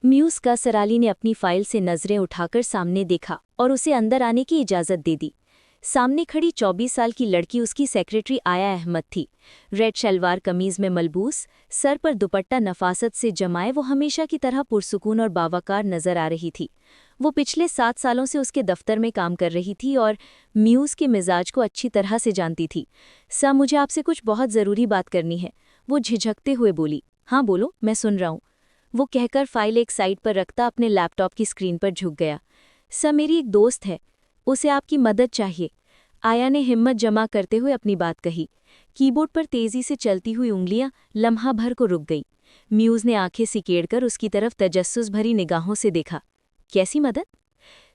Muse कसराली ने अपनी file से नज़रें उठाकर सामने देखा और उसे अंदर आने की इजाज़त दे दी। सामने खड़ी 24 साल की लड़की उसकी सेक्रेटरी आया अहमद थी। रेड शलवार कमीज़ में मलबूस, सर पर दुपट्टा नफासत से जमाए वो हमेशा की तरह पुरसुकून और बावकार नज़र आ रही थी। वो पिछले 7 सालों से उसके दफ्तर में काम कर रही थी और म्यूज़ के मिजाज को अच्छी तरह से जानती थी। सर, मुझे आपसे कुछ बहुत ज़रूरी बात करनी है, वो झिझकते हुए बोली। हाँ बोलो, मैं सुन रहा हूँ, वो कहकर फाइल एक साइड पर रखता अपने लैपटॉप की स्क्रीन पर झुक गया। सर, मेरी एक दोस्त है, उसे आपकी मदद चाहिए, आया ने हिम्मत जमा करते हुए अपनी बात कही। कीबोर्ड पर तेजी से चलती हुई उंगलियां लम्हा भर को रुक गईं। म्यूज़ ने आंखें सिकेड़कर उसकी तरफ तजस्सुस भरी निगाहों से देखा। कैसी मदद?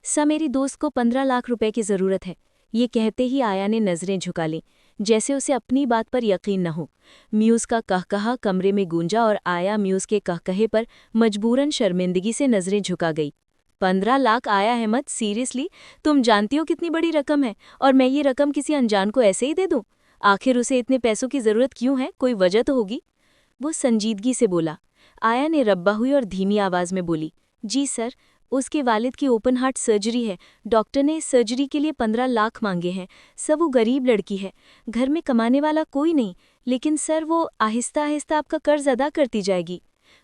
सर, मेरी दोस्त को 15 लाख रुपए की ज़रूरत है, ये कहते ही आया ने नज़रें झुका लीं, जैसे उसे अपनी बात पर यकीन न हो। म्यूज़ का कहकहा कमरे में गूंजा और आया म्यूज़ के कहकहे पर मजबूरन शर्मिंदगी से नज़रें झुका गई। 15 लाख? आया अहमद, सीरियसली? तुम जानती हो कितनी बड़ी रकम है, और मैं ये रकम किसी अनजान को ऐसे ही दे दूं? आखिर उसे इतने पैसों की ज़रूरत क्यों है? कोई वजह तो होगी। वो संजीदगी से बोला। आया ने रब्बा हुई और धीमी आवाज़ में बोली, जी सर, उसके वालिद की ओपन हार्ट सर्जरी है, डॉक्टर ने इस सर्जरी के लिए 15 लाख मांगे हैं। सर, वो गरीब लड़की है, घर में कमाने वाला कोई नहीं, लेकिन सर वो आहिस्ता आहिस्ता आपका कर्ज अदा करती जाएगी।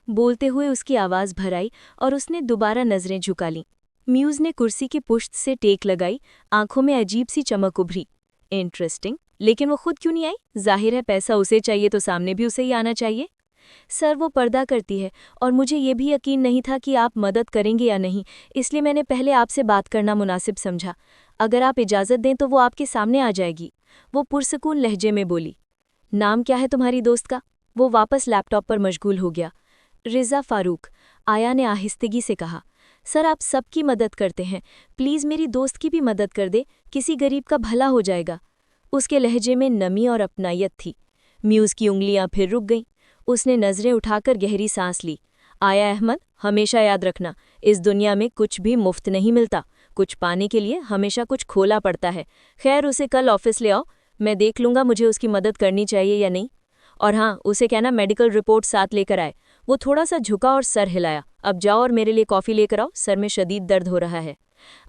बोलते हुए उसकी आवाज़ भर आई और उसने दोबारा नज़रें झुका लीं। म्यूज़ ने कुर्सी की पुश्त से टेक लगाई, आंखों में अजीब सी चमक उभरी। इंटरेस्टिंग, लेकिन वो खुद क्यों नहीं आई? जाहिर है पैसा उसे चाहिए तो सामने भी उसे ही आना चाहिए। सर, वो पर्दा करती है और मुझे ये भी यकीन नहीं था कि आप मदद करेंगे या नहीं, इसलिए मैंने पहले आपसे बात करना मुनासिब समझा। अगर आप इजाज़त दें तो वो आपके सामने आ जाएगी, वो पुरसकून लहजे में बोली। नाम क्या है तुम्हारी दोस्त का? वो वापस लैपटॉप पर मशगूल हो गया। रिज़ा फ़ारूक, आया ने आहिस्तगी से कहा। सर, आप सबकी मदद करते हैं, प्लीज़ मेरी दोस्त की भी मदद कर दे, किसी गरीब का भला हो जाएगा। उसके लहजे में नमी और अपनायत थी। म्यूज़ की उंगलियां फिर रुक गईं। उसने नज़रें उठाकर गहरी सांस ली। आया अहमद, हमेशा याद रखना, इस दुनिया में कुछ भी मुफ्त नहीं मिलता, कुछ पाने के लिए हमेशा कुछ खोला पड़ता है। खैर, उसे कल ऑफिस ले आओ, मैं देख लूँगा मुझे उसकी मदद करनी चाहिए या नहीं। और हाँ, उसे कहना मेडिकल रिपोर्ट साथ लेकर आए। वो थोड़ा सा झुका और सर हिलाया। अब जाओ और मेरे लिए कॉफ़ी लेकर आओ, सर में शदीद दर्द हो रहा है।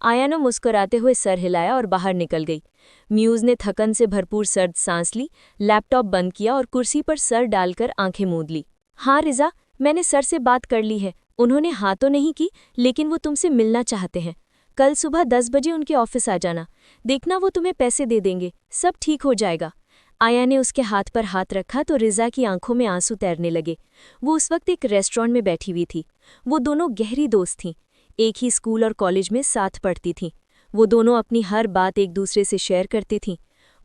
आया ने मुस्कुराते हुए सर हिलाया और बाहर निकल गई। म्यूज़ ने थकन से भरपूर सर्द सांस ली, लैपटॉप बंद किया और कुर्सी पर सर डालकर आंखें मूंद ली। हाँ रिज़ा, मैंने सर से बात कर ली है, उन्होंने हाँ तो नहीं की, लेकिन वो तुमसे मिलना चाहते हैं। कल सुबह 10 बजे उनके ऑफिस आ जाना, देखना वो तुम्हें पैसे दे देंगे, सब ठीक हो जाएगा। आया ने उसके हाथ पर हाथ रखा तो रिज़ा की आंखों में आंसू तैरने लगे। वो उस वक्त एक रेस्टोरेंट में बैठी हुई थी। वो दोनों गहरी दोस्त थीं, एक ही स्कूल और कॉलेज में साथ पढ़ती थीं। वो दोनों अपनी हर बात एक दूसरे से शेयर करती थीं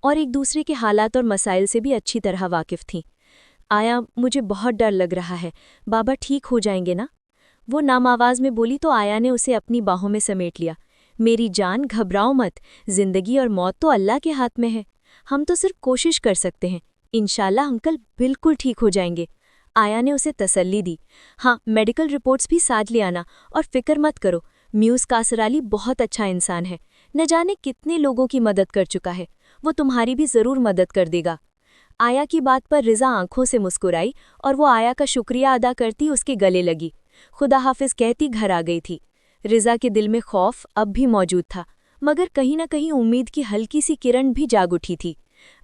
और एक दूसरे के हालात और मसाइल से भी अच्छी तरह वाकिफ़ थीं। आया, मुझे बहुत डर लग रहा है, बाबा ठीक हो जाएंगे ना? वो नाम आवाज़ में बोली तो आया ने उसे अपनी बाहों में समेट लिया। मेरी जान, घबराओ मत, जिंदगी और मौत तो अल्लाह के हाथ में है, हम तो सिर्फ कोशिश कर सकते हैं। इंशाल्लाह अंकल बिल्कुल ठीक हो जाएंगे। आया ने उसे तसल्ली दी। हाँ, मेडिकल रिपोर्ट्स भी साथ ले आना और फिक्र मत करो, म्यूज़ कासराली बहुत अच्छा इंसान है, न जाने कितने लोगों की मदद कर चुका है, वो तुम्हारी भी ज़रूर मदद कर देगा। आया की बात पर रिज़ा आंखों से मुस्कुराई और वो आया का शुक्रिया अदा करती उसके गले लगी। खुदा हाफिज कहती घर आ गई थी। रिज़ा के दिल में खौफ अब भी मौजूद था, मगर कहीं न कहीं उम्मीद की हल्की सी किरण भी जाग उठी थी।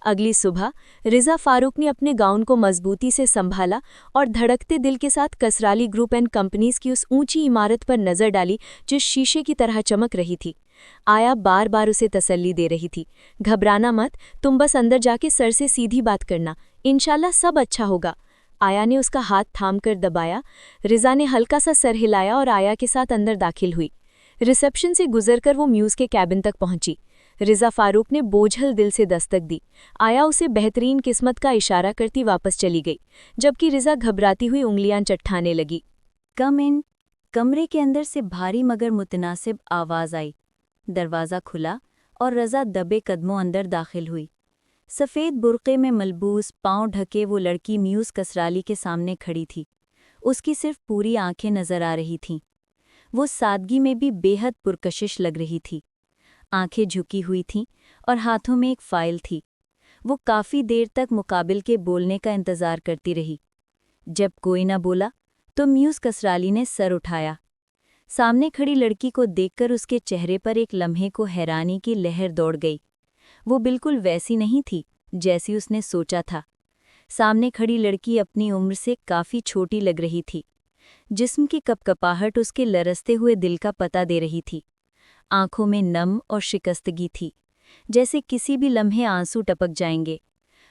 अगली सुबह रिज़ा फ़ारूक ने अपने गाउन को मजबूती से संभाला और धड़कते दिल के साथ कसराली ग्रुप एंड कंपनीज की उस ऊंची इमारत पर नज़र डाली जो शीशे की तरह चमक रही थी। आया बार बार उसे तसल्ली दे रही थी, घबराना मत, तुम बस अंदर जाके सर से सीधी बात करना, इंशाल्लाह सब अच्छा होगा। आया ने उसका हाथ थामकर दबाया। रिज़ा ने हल्का सा सर हिलाया और आया के साथ अंदर दाखिल हुई। रिसेप्शन से गुजरकर वो म्यूज़ के कैबिन तक पहुंची। रिज़ा फ़ारूक ने बोझल दिल से दस्तक दी। आया उसे बेहतरीन किस्मत का इशारा करती वापस चली गई, जबकि रिज़ा घबराती हुई उंगलियां चट्ठाने लगी। कम इन। कमरे के अंदर से भारी मगर मुतनासिब आवाज़ आई। दरवाज़ा खुला और रज़ा दबे कदमों अंदर दाखिल हुई। सफ़ेद बुर्क़े में मलबूस, पाँव ढके वो लड़की म्यूज़ कसराली के सामने खड़ी थी। उसकी सिर्फ पूरी आंखें नज़र आ रही थीं। वो सादगी में भी बेहद पुरकशिश लग रही थी। आंखें झुकी हुई थीं और हाथों में एक फ़ाइल थी। वो काफ़ी देर तक मुकाबिल के बोलने का इंतज़ार करती रही। जब कोई न बोला तो म्यूज़ कसराली ने सर उठाया। सामने खड़ी लड़की को देखकर उसके चेहरे पर एक लम्हे को हैरानी की लहर दौड़ गई। वो बिल्कुल वैसी नहीं थी जैसी उसने सोचा था। सामने खड़ी लड़की अपनी उम्र से काफ़ी छोटी लग रही थी। जिस्म की कपकपाहट उसके लरसते हुए दिल का पता दे रही थी। आंखों में नम और शिकस्तगी थी, जैसे किसी भी लम्हे आंसू टपक जाएंगे।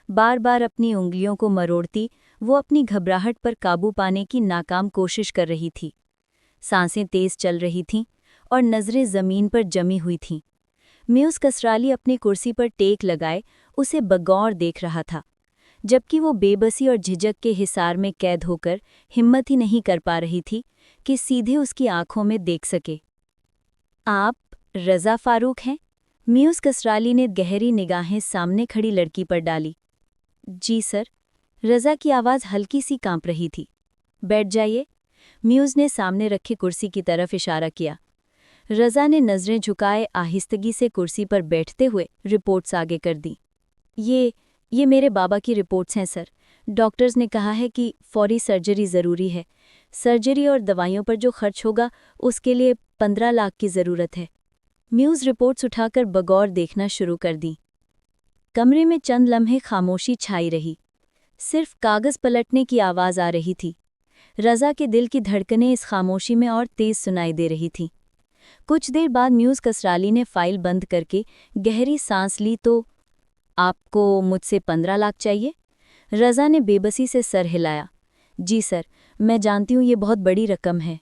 बार बार अपनी उंगलियों को मरोड़ती वो अपनी घबराहट पर काबू पाने की नाकाम कोशिश कर रही थी। सांसें तेज चल रही थीं और नज़रें ज़मीन पर जमी हुई थीं। म्यूज़ कसराली अपनी कुर्सी पर टेक लगाए उसे बगौर देख रहा था, जबकि वो बेबसी और झिझक के हिसार में कैद होकर हिम्मत ही नहीं कर पा रही थी कि सीधे उसकी आंखों में देख सके। आप रज़ा फारूक हैं? म्यूज़ कसराली ने गहरी निगाहें सामने खड़ी लड़की पर डाली। जी सर। रज़ा की आवाज़ हल्की सी कांप रही थी। बैठ जाइए। म्यूज़ ने सामने रखी कुर्सी की तरफ इशारा किया। रज़ा ने नज़रें झुकाए आहिस्तगी से कुर्सी पर बैठते हुए रिपोर्ट्स आगे कर दी। ये मेरे बाबा की रिपोर्ट्स हैं सर। डॉक्टर्स ने कहा है कि फौरी सर्जरी ज़रूरी है। सर्जरी और दवाइयों पर जो खर्च होगा उसके लिए 15 लाख की ज़रूरत है। म्यूज़ रिपोर्ट्स उठाकर बगौर देखना शुरू कर दी। कमरे में चंद लम्हे खामोशी छाई रही। सिर्फ कागज़ पलटने की आवाज़ आ रही थी। रज़ा के दिल की धड़कनें इस खामोशी में और तेज़ सुनाई दे रही थीं। कुछ देर बाद म्यूज़ कसराली ने फाइल बंद करके गहरी सांस ली। तो आपको मुझसे 15 लाख चाहिए? रज़ा ने बेबसी से सर हिलाया। जी सर, मैं जानती हूँ ये बहुत बड़ी रकम है,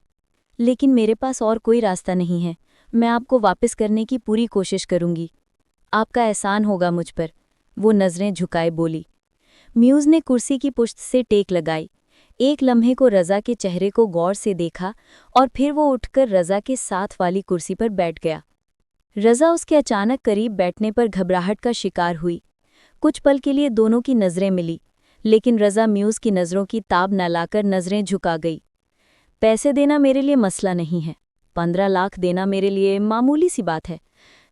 लेकिन मेरे पास और कोई रास्ता नहीं है। मैं आपको वापस करने की पूरी कोशिश करूँगी। आपका एहसान होगा मुझ पर, वो नज़रें झुकाए बोली। म्यूज़ ने कुर्सी की पुश्त से टेक लगाई। एक लम्हे को रज़ा के चेहरे को गौर से देखा और फिर वो उठकर रज़ा के साथ वाली कुर्सी पर बैठ गया। रज़ा उसके अचानक करीब बैठने पर घबराहट का शिकार हुई। कुछ पल के लिए दोनों की नज़रें मिली, लेकिन रज़ा म्यूज़ की नज़रों की ताब न लाकर नज़रें झुका गई। पैसे देना मेरे लिए मसला नहीं है, 15 लाख देना मेरे लिए मामूली सी बात है।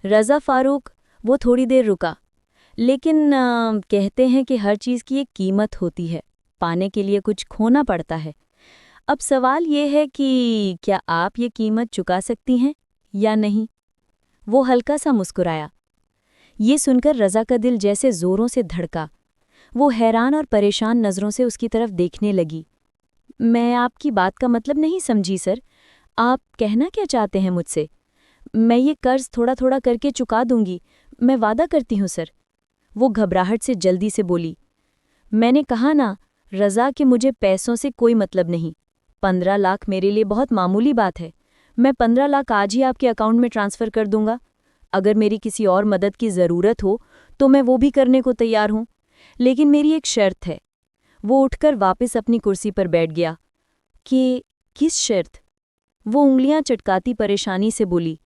रज़ा फारूक। वो थोड़ी देर रुका। लेकिन कहते हैं कि हर चीज़ की एक कीमत होती है, पाने के लिए कुछ खोना पड़ता है। अब सवाल ये है कि क्या आप ये कीमत चुका सकती हैं या नहीं? वो हल्का सा मुस्कुराया। ये सुनकर रज़ा का दिल जैसे ज़ोरों से धड़का। वो हैरान और परेशान नज़रों से उसकी तरफ देखने लगी। मैं आपकी बात का मतलब नहीं समझी सर। आप कहना क्या चाहते हैं मुझसे? मैं ये कर्ज थोड़ा थोड़ा करके चुका दूंगी, मैं वादा करती हूँ सर। वो घबराहट से जल्दी से बोली। मैंने कहा ना रज़ा कि मुझे पैसों से कोई मतलब नहीं। 15 लाख मेरे लिए बहुत मामूली बात है। मैं 15 लाख आज ही आपके अकाउंट में ट्रांसफ़र कर दूंगा। अगर मेरी किसी और मदद की ज़रूरत हो तो मैं वो भी करने को तैयार हूँ, लेकिन मेरी एक शर्त है। वो उठकर वापस अपनी कुर्सी पर बैठ गया। कि किस शर्त? वो उंगलियां चटकाती परेशानी से बोली।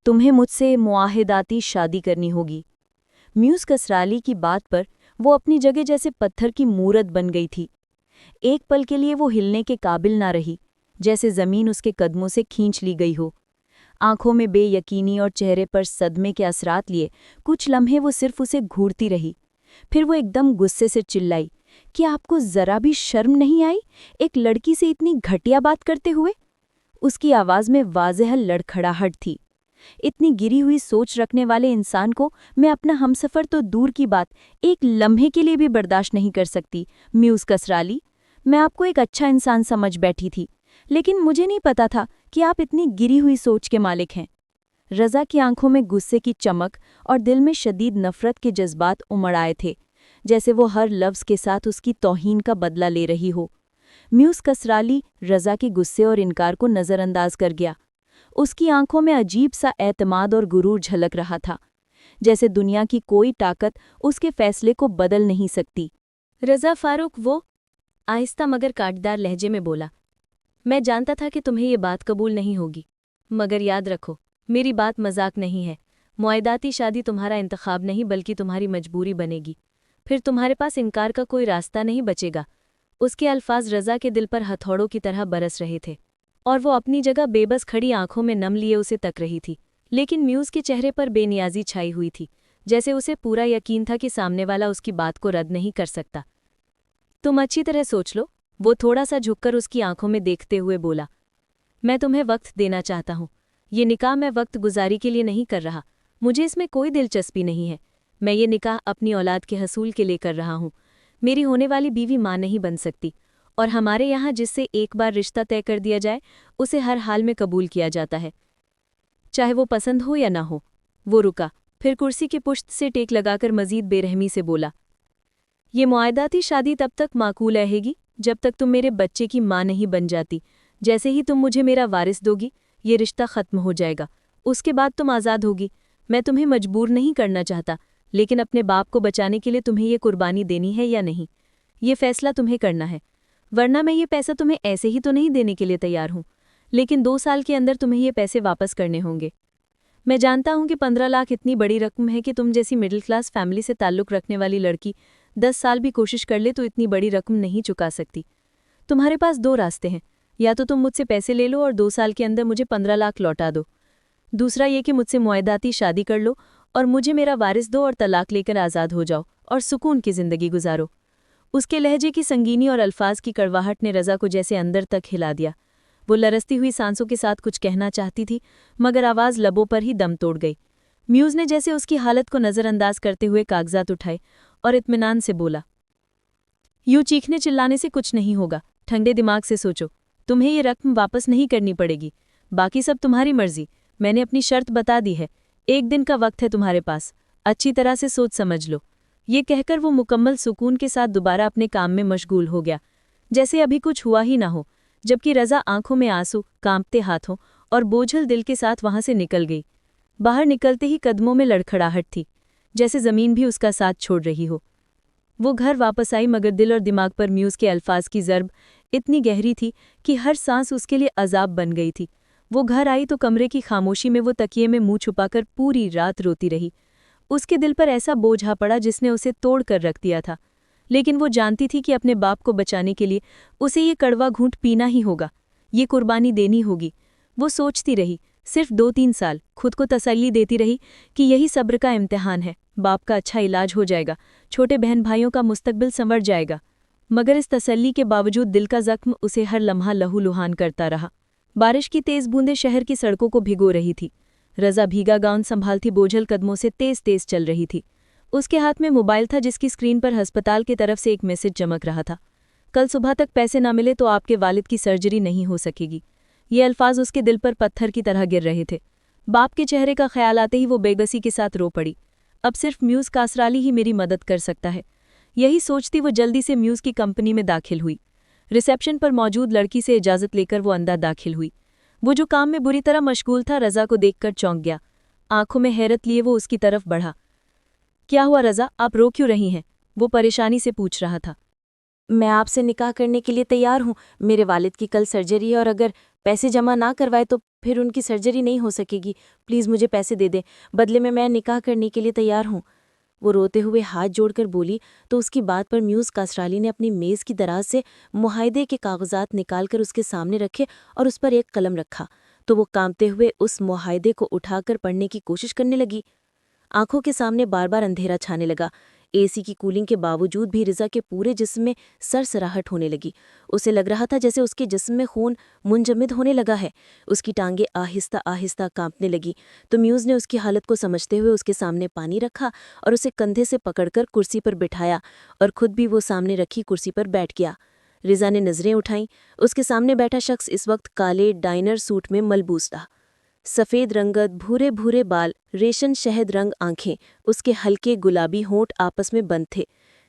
तुम्हें मुझसे मुआहिदाती शादी करनी होगी। म्यूज़ कसराली की बात पर वो अपनी जगह जैसे पत्थर की मूरत बन गई थी। एक पल के लिए वो हिलने के काबिल ना रही, जैसे ज़मीन उसके कदमों से खींच ली गई हो। आंखों में बेयकीनी और चेहरे पर सदमे के असरात लिए कुछ लम्हे वो सिर्फ उसे घूरती रही। फिर वो एकदम गुस्से से चिल्लाई। कि आपको ज़रा भी शर्म नहीं आई एक लड़की से इतनी घटिया बात करते हुए? उसकी आवाज़ में वाज़ेह लड़खड़ाहट थी। इतनी गिरी हुई सोच रखने वाले इंसान को मैं अपना हमसफ़र तो दूर की बात एक लम्हे के लिए भी बर्दाश्त नहीं कर सकती। म्यूज़ कसराली, मैं आपको एक अच्छा इंसान समझ बैठी थी, लेकिन मुझे नहीं पता था कि आप इतनी गिरी हुई सोच के मालिक हैं। रज़ा की आंखों में गुस्से की चमक और दिल में शदीद नफ़रत के जज्बात उमड़ आए थे, जैसे वो हर लफ्ज़ के साथ उसकी तौहीन का बदला ले रही हो। म्यूज़ कसराली रज़ा के गुस्से और इनकार को नज़रअंदाज कर गया। उसकी आंखों में अजीब सा एतमाद और गुरूर झलक रहा था, जैसे दुनिया की कोई ताकत उसके फैसले को बदल नहीं सकती। रज़ा फारूक, वो आहिस्ता मगर काटदार लहजे में बोला। मैं जानता था कि तुम्हें ये बात कबूल नहीं होगी, मगर याद रखो मेरी बात मजाक नहीं है। मुआहिदाती शादी तुम्हारा इंतखाब नहीं बल्कि तुम्हारी मजबूरी बनेगी। फिर तुम्हारे पास इनकार का कोई रास्ता नहीं बचेगा। उसके अल्फाज रज़ा के दिल पर हथौड़ों की तरह बरस रहे थे और वो अपनी जगह बेबस खड़ी आंखों में नम लिए उसे तक रही थी। लेकिन म्यूज़ के चेहरे पर बेनियाजी छाई हुई थी, जैसे उसे पूरा यकीन था कि सामने वाला उसकी बात को रद्द नहीं कर सकता। तुम अच्छी तरह सोच लो, वो थोड़ा सा झुककर उसकी आंखों में देखते हुए बोला, मैं तुम्हें वक्त देना चाहता हूँ। ये निकाह मैं वक्त गुजारी के लिए नहीं कर रहा, मुझे इसमें कोई दिलचस्पी नहीं है। मैं ये निकाह अपनी औलाद के हसूल के लिए कर रहा हूँ। मेरी होने वाली बीवी माँ नहीं बन सकती, और हमारे यहाँ जिससे एक बार रिश्ता तय कर दिया जाए उसे हर हाल में कबूल किया जाता है, चाहे वो पसंद हो या ना हो। वो रुका, फिर कुर्सी के पुश्त से टेक लगाकर मजीद बेरहमी से बोला, ये मुआयदाती शादी तब तक माकूल रहेगी जब तक तुम मेरे बच्चे की माँ नहीं बन जाती। जैसे ही तुम मुझे मेरा वारिस दोगी, ये रिश्ता ख़त्म हो जाएगा। उसके बाद तुम आज़ाद होगी। मैं तुम्हें मजबूर नहीं करना चाहता, लेकिन अपने बाप को बचाने के लिए तुम्हें ये कुर्बानी देनी है या नहीं, ये फ़ैसला तुम्हें करना है। वरना मैं ये पैसा तुम्हें ऐसे ही तो नहीं देने के लिए तैयार हूँ, लेकिन 2 साल के अंदर तुम्हें ये पैसे वापस करने होंगे। मैं जानता हूँ कि 15 लाख इतनी बड़ी रकम है कि तुम जैसी मिडिल क्लास फैमिली से ताल्लुक़ रखने वाली लड़की 10 साल भी कोशिश कर ले तो इतनी बड़ी रकम नहीं चुका सकती। तुम्हारे पास 2 रास्ते हैं, या तो तुम मुझसे पैसे ले लो और 2 साल के अंदर मुझे 15 लाख लौटा दो। दूसरा ये कि मुझसे मुआयदाती शादी कर लो और मुझे मेरा वारिस दो और तलाक लेकर आज़ाद हो जाओ और सुकून की ज़िंदगी गुजारो। उसके लहजे की संगीनी और अल्फाज की कड़वाहट ने रज़ा को जैसे अंदर तक हिला दिया। वो लरसती हुई सांसों के साथ कुछ कहना चाहती थी, मगर आवाज़ लबों पर ही दम तोड़ गई। म्यूज़ ने जैसे उसकी हालत को नज़रअंदाज करते हुए कागजात उठाए और इत्मीनान से बोला, यूँ चीखने चिल्लाने से कुछ नहीं होगा, ठंडे दिमाग से सोचो। तुम्हें ये रकम वापस नहीं करनी पड़ेगी, बाकी सब तुम्हारी मर्जी। मैंने अपनी शर्त बता दी है, 1 दिन का वक्त है तुम्हारे पास, अच्छी तरह से सोच समझ लो। ये कहकर वो मुकम्मल सुकून के साथ दोबारा अपने काम में मशगूल हो गया, जैसे अभी कुछ हुआ ही ना हो, जबकि रज़ा आंखों में आंसू, कांपते हाथों और बोझल दिल के साथ वहां से निकल गई। बाहर निकलते ही कदमों में लड़खड़ाहट थी, जैसे ज़मीन भी उसका साथ छोड़ रही हो। वो घर वापस आई, मगर दिल और दिमाग पर म्यूज़ के अल्फाज की ज़रब इतनी गहरी थी कि हर सांस उसके लिए अजाब बन गई थी। वो घर आई तो कमरे की खामोशी में वो तकिए में मुंह छुपाकर पूरी रात रोती रही। उसके दिल पर ऐसा बोझ आ पड़ा जिसने उसे तोड़ कर रख दिया था, लेकिन वो जानती थी कि अपने बाप को बचाने के लिए उसे ये कड़वा घूंट पीना ही होगा, ये कुर्बानी देनी होगी। वो सोचती रही, सिर्फ 2-3 साल, खुद को तसल्ली देती रही कि यही सब्र का इम्तिहान है, बाप का अच्छा इलाज हो जाएगा, छोटे बहन भाइयों का मुस्तकबिल संवर जाएगा। मगर इस तसल्ली के बावजूद दिल का जख्म उसे हर लम्हा लहूलुहान करता रहा। बारिश की तेज़ बूंदें शहर की सड़कों को भिगो रही थी। रज़ा भीगा गाउन संभालती बोझल कदमों से तेज़ तेज़ चल रही थी। उसके हाथ में मोबाइल था, जिसकी स्क्रीन पर अस्पताल की तरफ से एक मैसेज चमक रहा था, कल सुबह तक पैसे ना मिले तो आपके वालिद की सर्जरी नहीं हो सकेगी। ये अल्फाज उसके दिल पर पत्थर की तरह गिर रहे थे। बाप के चेहरे का ख्याल आते ही वो बेबसी के साथ रो पड़ी। अब सिर्फ म्यूज़ कासराली ही मेरी मदद कर सकता है, यही सोचती वो जल्दी से म्यूज़ की कंपनी में दाखिल हुई। रिसेप्शन पर मौजूद लड़की से इजाज़त लेकर वो अंदर दाखिल हुई। वो जो काम में बुरी तरह मशगूल था, रज़ा को देखकर चौंक गया। आंखों में हैरत लिए वो उसकी तरफ बढ़ा। क्या हुआ रज़ा, आप रो क्यों रही हैं? वो परेशानी से पूछ रहा था। मैं आपसे निकाह करने के लिए तैयार हूँ। मेरे वालिद की कल सर्जरी है और अगर पैसे जमा ना करवाए तो फिर उनकी सर्जरी नहीं हो सकेगी। प्लीज़ मुझे पैसे दे दें, बदले में मैं निकाह करने के लिए तैयार हूँ। वो रोते हुए हाथ जोड़कर बोली तो उसकी बात पर म्यूज़ कासराली ने अपनी मेज़ की दराज से मुआहदे के कागजात निकालकर उसके सामने रखे और उस पर एक कलम रखा, तो वो कांपते हुए उस मुआहदे को उठाकर पढ़ने की कोशिश करने लगी। आंखों के सामने बार बार अंधेरा छाने लगा। एसी की कूलिंग के बावजूद भी रिजा के पूरे जिस्म में सरसराहट होने लगी। उसे लग रहा था जैसे उसके जिस्म में खून मुंजमद होने लगा है। उसकी टांगें आहिस्ता आहिस्ता कांपने लगी, तो म्यूज़ ने उसकी हालत को समझते हुए उसके सामने पानी रखा और उसे कंधे से पकड़कर कुर्सी पर बिठाया और खुद भी वो सामने रखी कुर्सी पर बैठ गया। रिजा ने नज़रें उठाईं। उसके सामने बैठा शख्स इस वक्त काले डाइनर सूट में मलबूस था। सफ़ेद रंगत, भूरे भूरे बाल, रेशम शहद रंग आंखें, उसके हल्के गुलाबी होंठ आपस में बंद थे,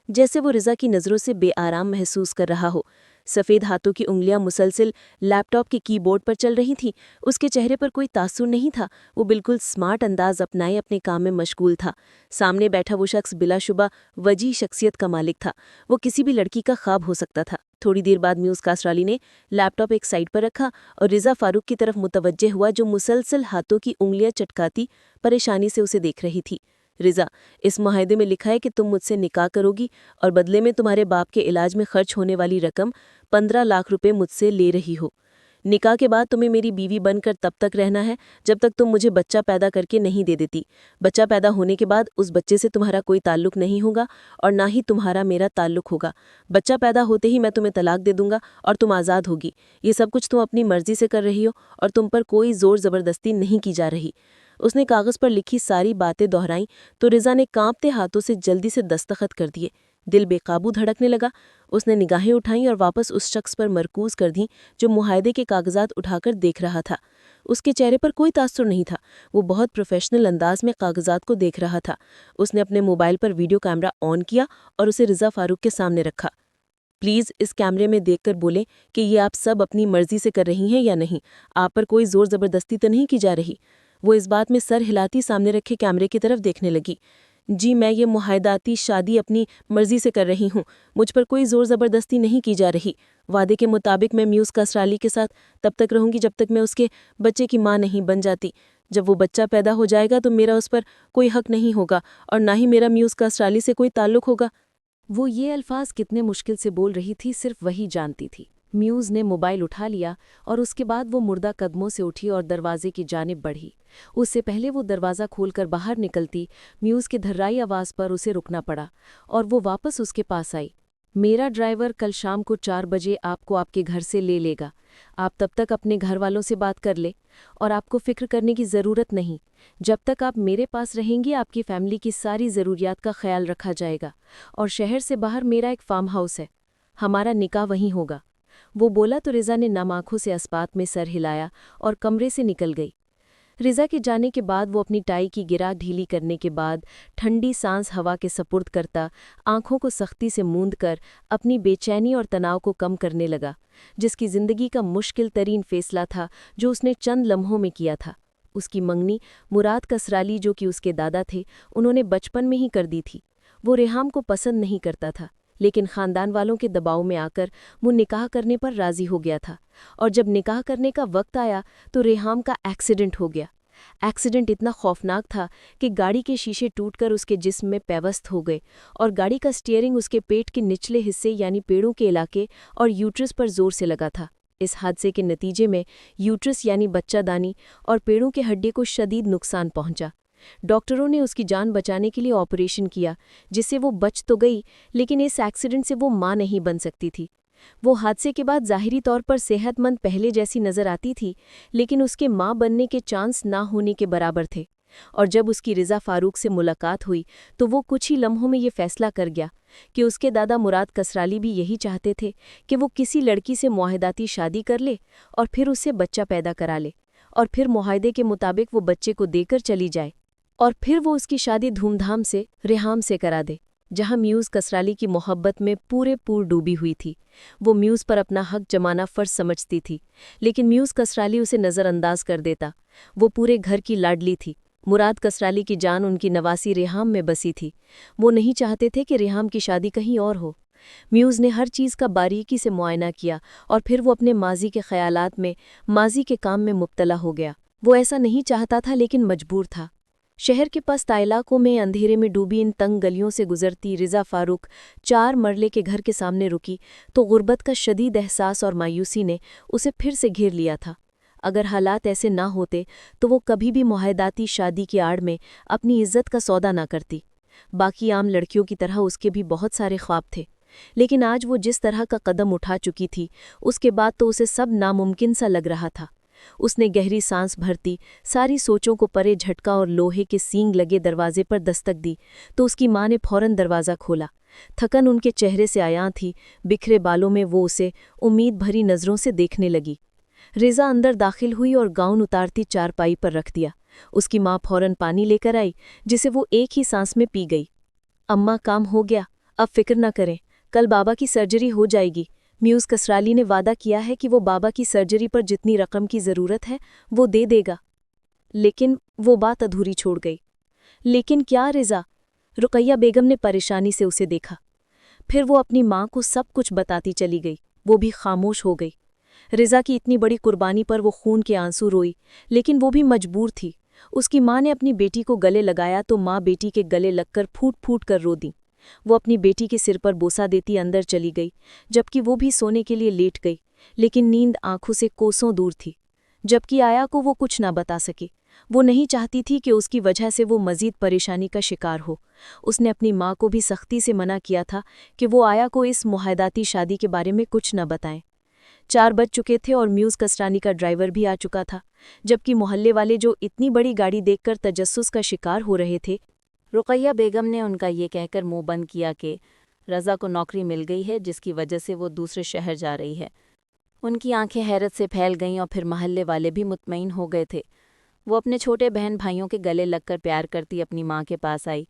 जैसे वो रिजा की नज़रों से बेआराम महसूस कर रहा हो। सफ़ेद हाथों की उंगलियां मुसलसिल लैपटॉप के कीबोर्ड पर चल रही थीं। उसके चेहरे पर कोई तासुर नहीं था, वो बिल्कुल स्मार्ट अंदाज अपनाए अपने काम में मशगूल था। सामने बैठा वो शख्स बिलाशुबा वजी शख्सियत का मालिक था। वो किसी भी लड़की का ख्वाब हो सकता था। थोड़ी देर बाद म्यूज़ कासराली ने लैपटॉप एक साइड पर रखा और रिजा फारूक की तरफ मुतवज्जे हुआ, जो मुसलसल हाथों की उंगलियां चटकाती परेशानी से उसे देख रही थी। रिजा, इस मुआहदे में लिखा है कि तुम मुझसे निकाह करोगी और बदले में तुम्हारे बाप के इलाज में खर्च होने वाली रकम 15 लाख रुपए मुझसे ले रही हो। نکاح کے بعد تمہیں میری بیوی بن کر تب تک رہنا ہے جب تک تم مجھے بچہ پیدا کر کے نہیں دے دیتی۔ بچہ پیدا ہونے کے بعد اس بچے سے تمہارا کوئی تعلق نہیں ہوگا اور نہ ہی تمہارا میرا تعلق ہوگا۔ بچہ پیدا ہوتے ہی میں تمہیں طلاق دے دوں گا اور تم آزاد ہوگی۔ یہ سب کچھ تم اپنی مرضی سے کر رہی ہو اور تم پر کوئی زور زبردستی نہیں کی جا رہی۔ اس نے کاغذ پر لکھی ساری باتیں دہرائیں تو رضا نے کانپتے ہاتھوں سے جلدی سے دستخط کر دیے۔ دل بے قابو دھڑکنے لگا۔ اس نے نگاہیں اٹھائیں اور واپس اس شخص پر مرکوز کر دیں جو معاہدے کے کاغذات اٹھا کر دیکھ رہا تھا۔ اس کے چہرے پر کوئی تاثر نہیں تھا، وہ بہت پروفیشنل انداز میں کاغذات کو دیکھ رہا تھا۔ اس نے اپنے موبائل پر ویڈیو کیمرہ آن کیا اور اسے رضا فاروق کے سامنے رکھا۔ پلیز اس کیمرے میں دیکھ کر بولیں کہ یہ آپ سب اپنی مرضی سے کر رہی ہیں یا نہیں، آپ پر کوئی زور زبردستی تو نہیں کی جا رہی۔ وہ اس بات میں سر ہلاتی سامنے رکھے کیمرے کی طرف دیکھنے لگی۔ جی میں یہ معاہداتی شادی اپنی مرضی سے کر رہی ہوں، مجھ پر کوئی زور زبردستی نہیں کی جا رہی۔ وعدے کے مطابق میں میوز کسرالی کے ساتھ تب تک رہوں گی جب تک میں اس کے بچے کی ماں نہیں بن جاتی۔ جب وہ بچہ پیدا ہو جائے گا تو میرا اس پر کوئی حق نہیں ہوگا اور نہ ہی میرا میوز کسرالی سے کوئی تعلق ہوگا۔ وہ یہ الفاظ کتنے مشکل سے بول رہی تھی صرف وہی جانتی تھی۔ میوز نے موبائل اٹھا لیا اور اس کے بعد وہ مردہ قدموں سے اٹھی اور دروازے کی جانب بڑھی۔ اس سے پہلے وہ دروازہ کھول کر باہر نکلتی، میوز کی دھرائی آواز پر اسے رکنا پڑا اور وہ واپس اس کے پاس آئی۔ میرا ڈرائیور کل شام کو 4 بجے آپ کو آپ کے گھر سے لے لے گا۔ آپ تب تک اپنے گھر والوں سے بات کر لیں اور آپ کو فکر کرنے کی ضرورت نہیں۔ جب تک آپ میرے پاس رہیں گی آپ کی فیملی کی ساری ضروریات کا خیال رکھا جائے گا، اور شہر سے باہر میرا ایک فارم ہاؤس ہے، ہمارا نکاح وہیں ہوگا۔ وہ بولا تو رضا نے نم آنکھوں سے اسپات میں سر ہلایا اور کمرے سے نکل گئی۔ رضا کے جانے کے بعد وہ اپنی ٹائی کی گرا ڈھیلی کرنے کے بعد ٹھنڈی سانس ہوا کے سپرد کرتا، آنکھوں کو سختی سے موند کر اپنی بے چینی اور تناؤ کو کم کرنے لگا، جس کی زندگی کا مشکل ترین فیصلہ تھا جو اس نے چند لمحوں میں کیا تھا۔ اس کی منگنی مراد کسرالی جو کہ اس کے دادا تھے، انہوں نے بچپن میں ہی کر دی تھی۔ وہ ریحام کو پسند نہیں کرتا تھا، لیکن خاندان والوں کے دباؤ میں آ کر وہ نکاح کرنے پر راضی ہو گیا تھا، اور جب نکاح کرنے کا وقت آیا تو ریحام کا ایکسیڈنٹ ہو گیا۔ ایکسیڈنٹ اتنا خوفناک تھا کہ گاڑی کے شیشے ٹوٹ کر اس کے جسم میں پیوست ہو گئے اور گاڑی کا سٹیئرنگ اس کے پیٹ کے نچلے حصے یعنی پیڑوں کے علاقے اور یوٹرس پر زور سے لگا تھا۔ اس حادثے کے نتیجے میں یوٹرس یعنی بچہ دانی اور پیڑوں کے ہڈے کو شدید نقصان پہنچا۔ ڈاکٹروں نے اس کی جان بچانے کے لیے آپریشن کیا، جس سے وہ بچ تو گئی، لیکن اس ایکسیڈنٹ سے وہ ماں نہیں بن سکتی تھی۔ وہ حادثے کے بعد ظاہری طور پر صحت مند پہلے جیسی نظر آتی تھی، لیکن اس کے ماں بننے کے چانس نہ ہونے کے برابر تھے۔ اور جب اس کی رضا فاروق سے ملاقات ہوئی تو وہ کچھ ہی لمحوں میں یہ فیصلہ کر گیا کہ اس کے دادا مراد کسرالی بھی یہی چاہتے تھے کہ وہ کسی لڑکی سے معاہداتی شادی کر لے اور پھر اس سے بچہ پیدا کرا لے، اور پھر معاہدے کے مطابق وہ بچے کو دے کر چلی جائے، اور پھر وہ اس کی شادی دھوم دھام سے ریحام سے کرا دے، جہاں میوز کسرالی کی محبت میں پور ڈوبی ہوئی تھی۔ وہ میوز پر اپنا حق جمانا فرض سمجھتی تھی، لیکن میوز کسرالی اسے نظر انداز کر دیتا۔ وہ پورے گھر کی لاڈلی تھی۔ مراد کسرالی کی جان ان کی نواسی ریحام میں بسی تھی۔ وہ نہیں چاہتے تھے کہ ریحام کی شادی کہیں اور ہو۔ میوز نے ہر چیز کا باریکی سے معائنہ کیا اور پھر وہ اپنے ماضی کے خیالات میں، ماضی کے کام میں مبتلا ہو گیا۔ وہ ایسا نہیں چاہتا تھا لیکن مجبور تھا۔ شہر کے پست علاقوں میں اندھیرے میں ڈوبی ان تنگ گلیوں سے گزرتی رضا فاروق 4 مرلے کے گھر کے سامنے رکی تو غربت کا شدید احساس اور مایوسی نے اسے پھر سے گھیر لیا تھا۔ اگر حالات ایسے نہ ہوتے تو وہ کبھی بھی معاہداتی شادی کی آڑ میں اپنی عزت کا سودا نہ کرتی۔ باقی عام لڑکیوں کی طرح اس کے بھی بہت سارے خواب تھے، لیکن آج وہ جس طرح کا قدم اٹھا چکی تھی اس کے بعد تو اسے سب ناممکن سا لگ رہا تھا۔ اس نے گہری سانس بھرتی، ساری سوچوں کو پرے جھٹکا اور لوہے کے سینگ لگے دروازے پر دستک دی تو اس کی ماں نے فوراً دروازہ کھولا۔ تھکن ان کے چہرے سے عیاں تھی، بکھرے بالوں میں وہ اسے امید بھری نظروں سے دیکھنے لگی۔ رضا اندر داخل ہوئی اور گاؤن اتارتی چارپائی پر رکھ دیا۔ اس کی ماں فوراً پانی لے کر آئی، جسے وہ ایک ہی سانس میں پی گئی۔ اماں کام ہو گیا، اب فکر نہ کریں، کل بابا کی سرجری ہو جائے گی۔ میوز کسرالی نے وعدہ کیا ہے کہ وہ بابا کی سرجری پر جتنی رقم کی ضرورت ہے وہ دے دے گا۔ لیکن وہ بات ادھوری چھوڑ گئی۔ لیکن کیا رضا؟ رقیہ بیگم نے پریشانی سے اسے دیکھا۔ پھر وہ اپنی ماں کو سب کچھ بتاتی چلی گئی، وہ بھی خاموش ہو گئی۔ رضا کی اتنی بڑی قربانی پر وہ خون کے آنسو روئی، لیکن وہ بھی مجبور تھی۔ اس کی ماں نے اپنی بیٹی کو گلے لگایا تو ماں بیٹی کے گلے لگ کر پھوٹ پھوٹ کر رو دیں۔ وہ اپنی بیٹی کے سر پر بوسہ دیتی اندر چلی گئی، جبکہ وہ بھی سونے کے لیے لیٹ گئی، लेकिन नींद आंखों से कोसों दूर थी। जबकि आया को वो कुछ ना बता सकी। वो नहीं चाहती थी कि उसकी वजह से वो मजीद परेशानी का शिकार हो। उसने अपनी माँ को भी सख्ती से मना किया था कि वो आया को इस मुहादाती शादी के बारे में कुछ न बताएं। 4 बज चुके थे और म्यूज़ कस्रानी का ड्राइवर भी आ चुका था, जबकि मोहल्ले वाले जो इतनी बड़ी गाड़ी देखकर तजस्सुस का शिकार हो रहे थे। रुकैया बेगम ने उनका ये कहकर मुंह बंद किया कि रज़ा को नौकरी मिल गई है, जिसकी वजह से वो दूसरे शहर जा रही है। उनकी आंखें हैरत से फैल गईं और फिर मोहल्ले वाले भी मुतमईन हो गए थे। वो अपने छोटे बहन भाइयों के गले लगकर प्यार करती अपनी माँ के पास आई।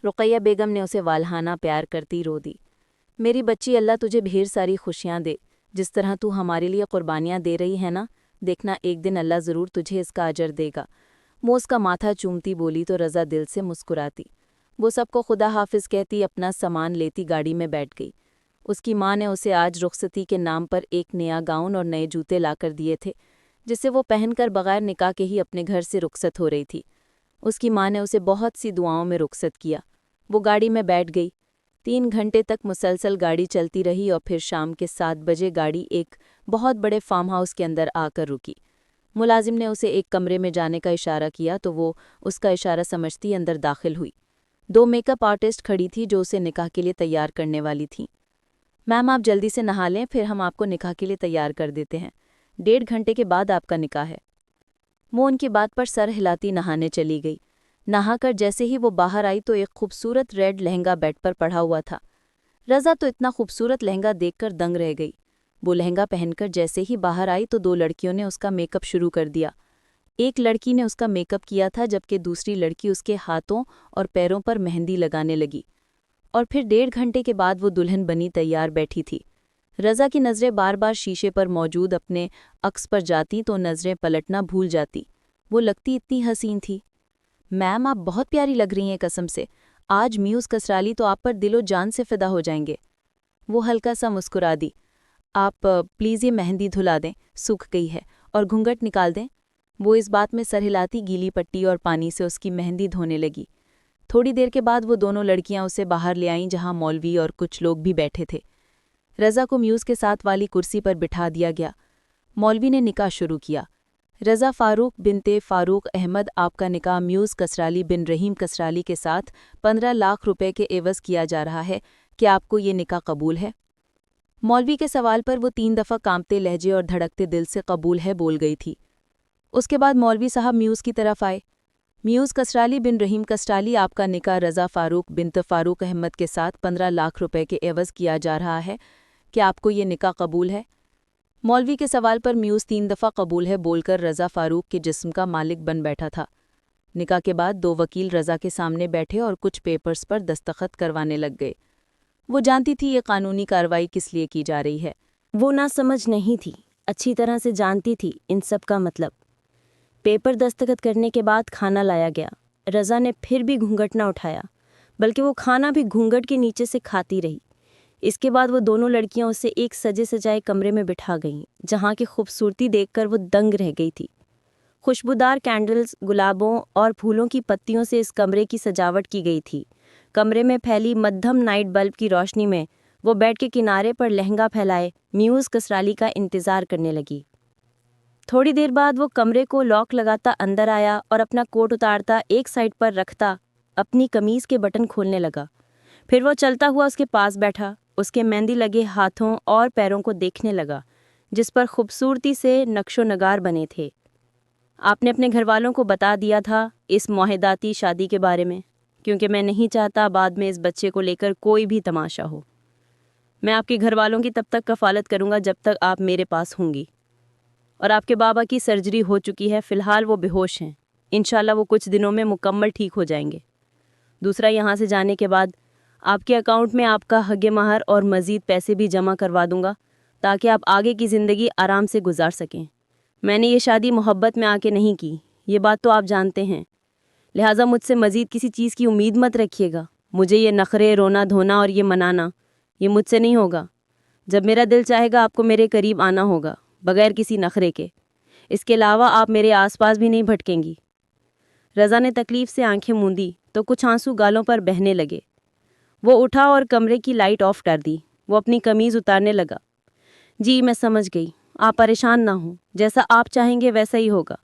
रुकैया बेगम ने उसे वालहाना प्यार करती रो दी। मेरी बच्ची, अल्लाह तुझे ढेर सारी खुशियाँ दे। जिस तरह तू हमारे लिए कुर्बानियाँ दे रही है ना, देखना एक दिन अल्लाह ज़रूर तुझे इसका अजर देगा। वो उसका माथा चूमती बोली तो रज़ा दिल से मुस्कुराती। वो सबको खुदा हाफिज़ कहती अपना सामान लेती गाड़ी में बैठ गई। उसकी माँ ने उसे आज रुखसती के नाम पर एक नया गाउन और नए जूते लाकर दिए थे, जिसे वो पहनकर बगैर निकाह के ही अपने घर से रुखसत हो रही थी। उसकी माँ ने उसे बहुत सी दुआओं में रुखसत किया। वो गाड़ी में बैठ गई। 3 घंटे तक मुसलसल गाड़ी चलती रही और फिर शाम के 7 बजे गाड़ी एक बहुत बड़े फार्म हाउस के अंदर आकर रुकी। मुलाजिम ने उसे एक कमरे में जाने का इशारा किया तो वो उसका इशारा समझती अंदर दाखिल हुई। 2 मेकअप आर्टिस्ट खड़ी थी जो उसे निकाह के लिए तैयार करने वाली थीं। मैम, आप जल्दी से नहा लें, फिर हम आपको निकाह के लिए तैयार कर देते हैं। 1.5 घंटे के बाद आपका निकाह है। वो उनकी बात पर सर हिलाती नहाने चली गई। नहाकर जैसे ही वो बाहर आई तो एक खूबसूरत रेड लहंगा बेड पर पड़ा हुआ था। रज़ा तो इतना खूबसूरत लहंगा देखकर दंग रह गई। वो लहंगा पहनकर जैसे ही बाहर आई तो 2 लड़कियों ने उसका मेकअप शुरू कर दिया। एक लड़की ने उसका मेकअप किया था, जबकि दूसरी लड़की उसके हाथों और पैरों पर मेहंदी लगाने लगी। और फिर 1.5 घंटे के बाद वो दुल्हन बनी तैयार बैठी थी। रज़ा की नज़रें बार बार शीशे पर मौजूद अपने अक्स पर जाती तो नज़रें पलटना भूल जाती। वो लगती इतनी हसीन थी। मैम, आप बहुत प्यारी लग रही हैं, कसम से। आज म्यूज़ कसराली तो आप पर दिलो जान से फिदा हो जाएंगे। वो हल्का सा मुस्कुरा दी। आप प्लीज़ ये मेहंदी धुला दें, सूख गई है, और घूंघट निकाल दें। वो इस बात में सर हिलाती गीली पट्टी और पानी से उसकी मेहंदी धोने लगी। थोड़ी देर के बाद वो दोनों लड़कियां उसे बाहर ले आईं, जहां मौलवी और कुछ लोग भी बैठे थे। रज़ा को म्यूज़ के साथ वाली कुर्सी पर बिठा दिया गया। मौलवी ने निकाह शुरू किया। रज़ा फ़ारूक बिनते फ़ारूक अहमद, आपका निकाह म्यूज़ कसराली बिन रहीम कसराली के साथ 15 लाख रुपए के एवज़ किया जा रहा है। क्या आपको ये निकाह कबूल है? मौलवी के सवाल पर वो 3 दफ़ा कांपते लहजे और धड़कते दिल से कबूल है बोल गई थी। उसके बाद मौलवी साहब म्यूज़ की तरफ आए। म्यूज़ कसराली बिन रहीम कसराली, आपका निकाह रज़ा फ़ारूक बिनत फ़ारूक अहमद के साथ 15 लाख रुपए के एवज़ किया जा रहा है। क्या आपको ये निकाह कबूल है? मौलवी के सवाल पर म्यूज़ 3 दफ़ा कबूल है बोलकर रज़ा फ़ारूक के जिस्म का मालिक बन बैठा था। निकाह के बाद 2 वकील रज़ा के सामने बैठे और कुछ पेपर्स पर दस्तखत करवाने लग गए। वो जानती थी ये कानूनी कार्रवाई किस लिए की जा रही है। वो नासमझ नहीं थी, अच्छी तरह से जानती थी इन सब का मतलब। पेपर दस्तखत करने के बाद खाना लाया गया। रज़ा ने फिर भी घूंघट न उठाया, बल्कि वो खाना भी घूंघट के नीचे से खाती रही। इसके बाद वो दोनों लड़कियां उसे एक सजे सजाए कमरे में बिठा गईं, जहाँ की खूबसूरती देखकर वो दंग रह गई थी। खुशबूदार कैंडल्स, गुलाबों और फूलों की पत्तियों से इस कमरे की सजावट की गई थी। कमरे में फैली मध्यम नाइट बल्ब की रोशनी में वो बेड के किनारे पर लहंगा फैलाए म्यूज़ कसराली का इंतज़ार करने लगी। थोड़ी देर बाद वो कमरे को लॉक लगाता अंदर आया और अपना कोट उतारता एक साइड पर रखता अपनी कमीज़ के बटन खोलने लगा। फिर वो चलता हुआ उसके पास बैठा, उसके मेहंदी लगे हाथों और पैरों को देखने लगा, जिस पर खूबसूरती से नक्शो नगार बने थे। आपने अपने घर वालों को बता दिया था इस मुआहदाती शादी के बारे में, क्योंकि मैं नहीं चाहता बाद में इस बच्चे को लेकर कोई भी तमाशा हो। मैं आपके घर वालों की तब तक कफ़ालत करूँगा जब तक आप मेरे पास होंगी। और आपके बाबा की सर्जरी हो चुकी है, फ़िलहाल वो बेहोश हैं। इंशाल्लाह वो कुछ दिनों में मुकम्मल ठीक हो जाएंगे। दूसरा, यहाँ से जाने के बाद आपके अकाउंट में आपका हक़ महर और मज़ीद पैसे भी जमा करवा दूँगा, ताकि आप आगे की ज़िंदगी आराम से गुजार सकें। मैंने ये शादी मोहब्बत में आके नहीं की, ये बात तो आप जानते हैं। लिहाजा मुझसे मज़ीद किसी चीज़ की उम्मीद मत रखिएगा। मुझे ये नखरे, रोना धोना और ये मनाना, ये मुझसे नहीं होगा। जब मेरा दिल चाहेगा आपको मेरे करीब आना होगा, बगैर किसी नखरे के। इसके अलावा आप मेरे आसपास भी नहीं भटकेंगी। रज़ा ने तकलीफ़ से आंखें मूंदी तो कुछ आंसू गालों पर बहने लगे। वो उठा और कमरे की लाइट ऑफ कर दी। वो अपनी कमीज़ उतारने लगा, جی میں سمجھ گئی، آپ پریشان نہ ہوں، جیسا آپ چاہیں گے ویسا ہی ہوگا۔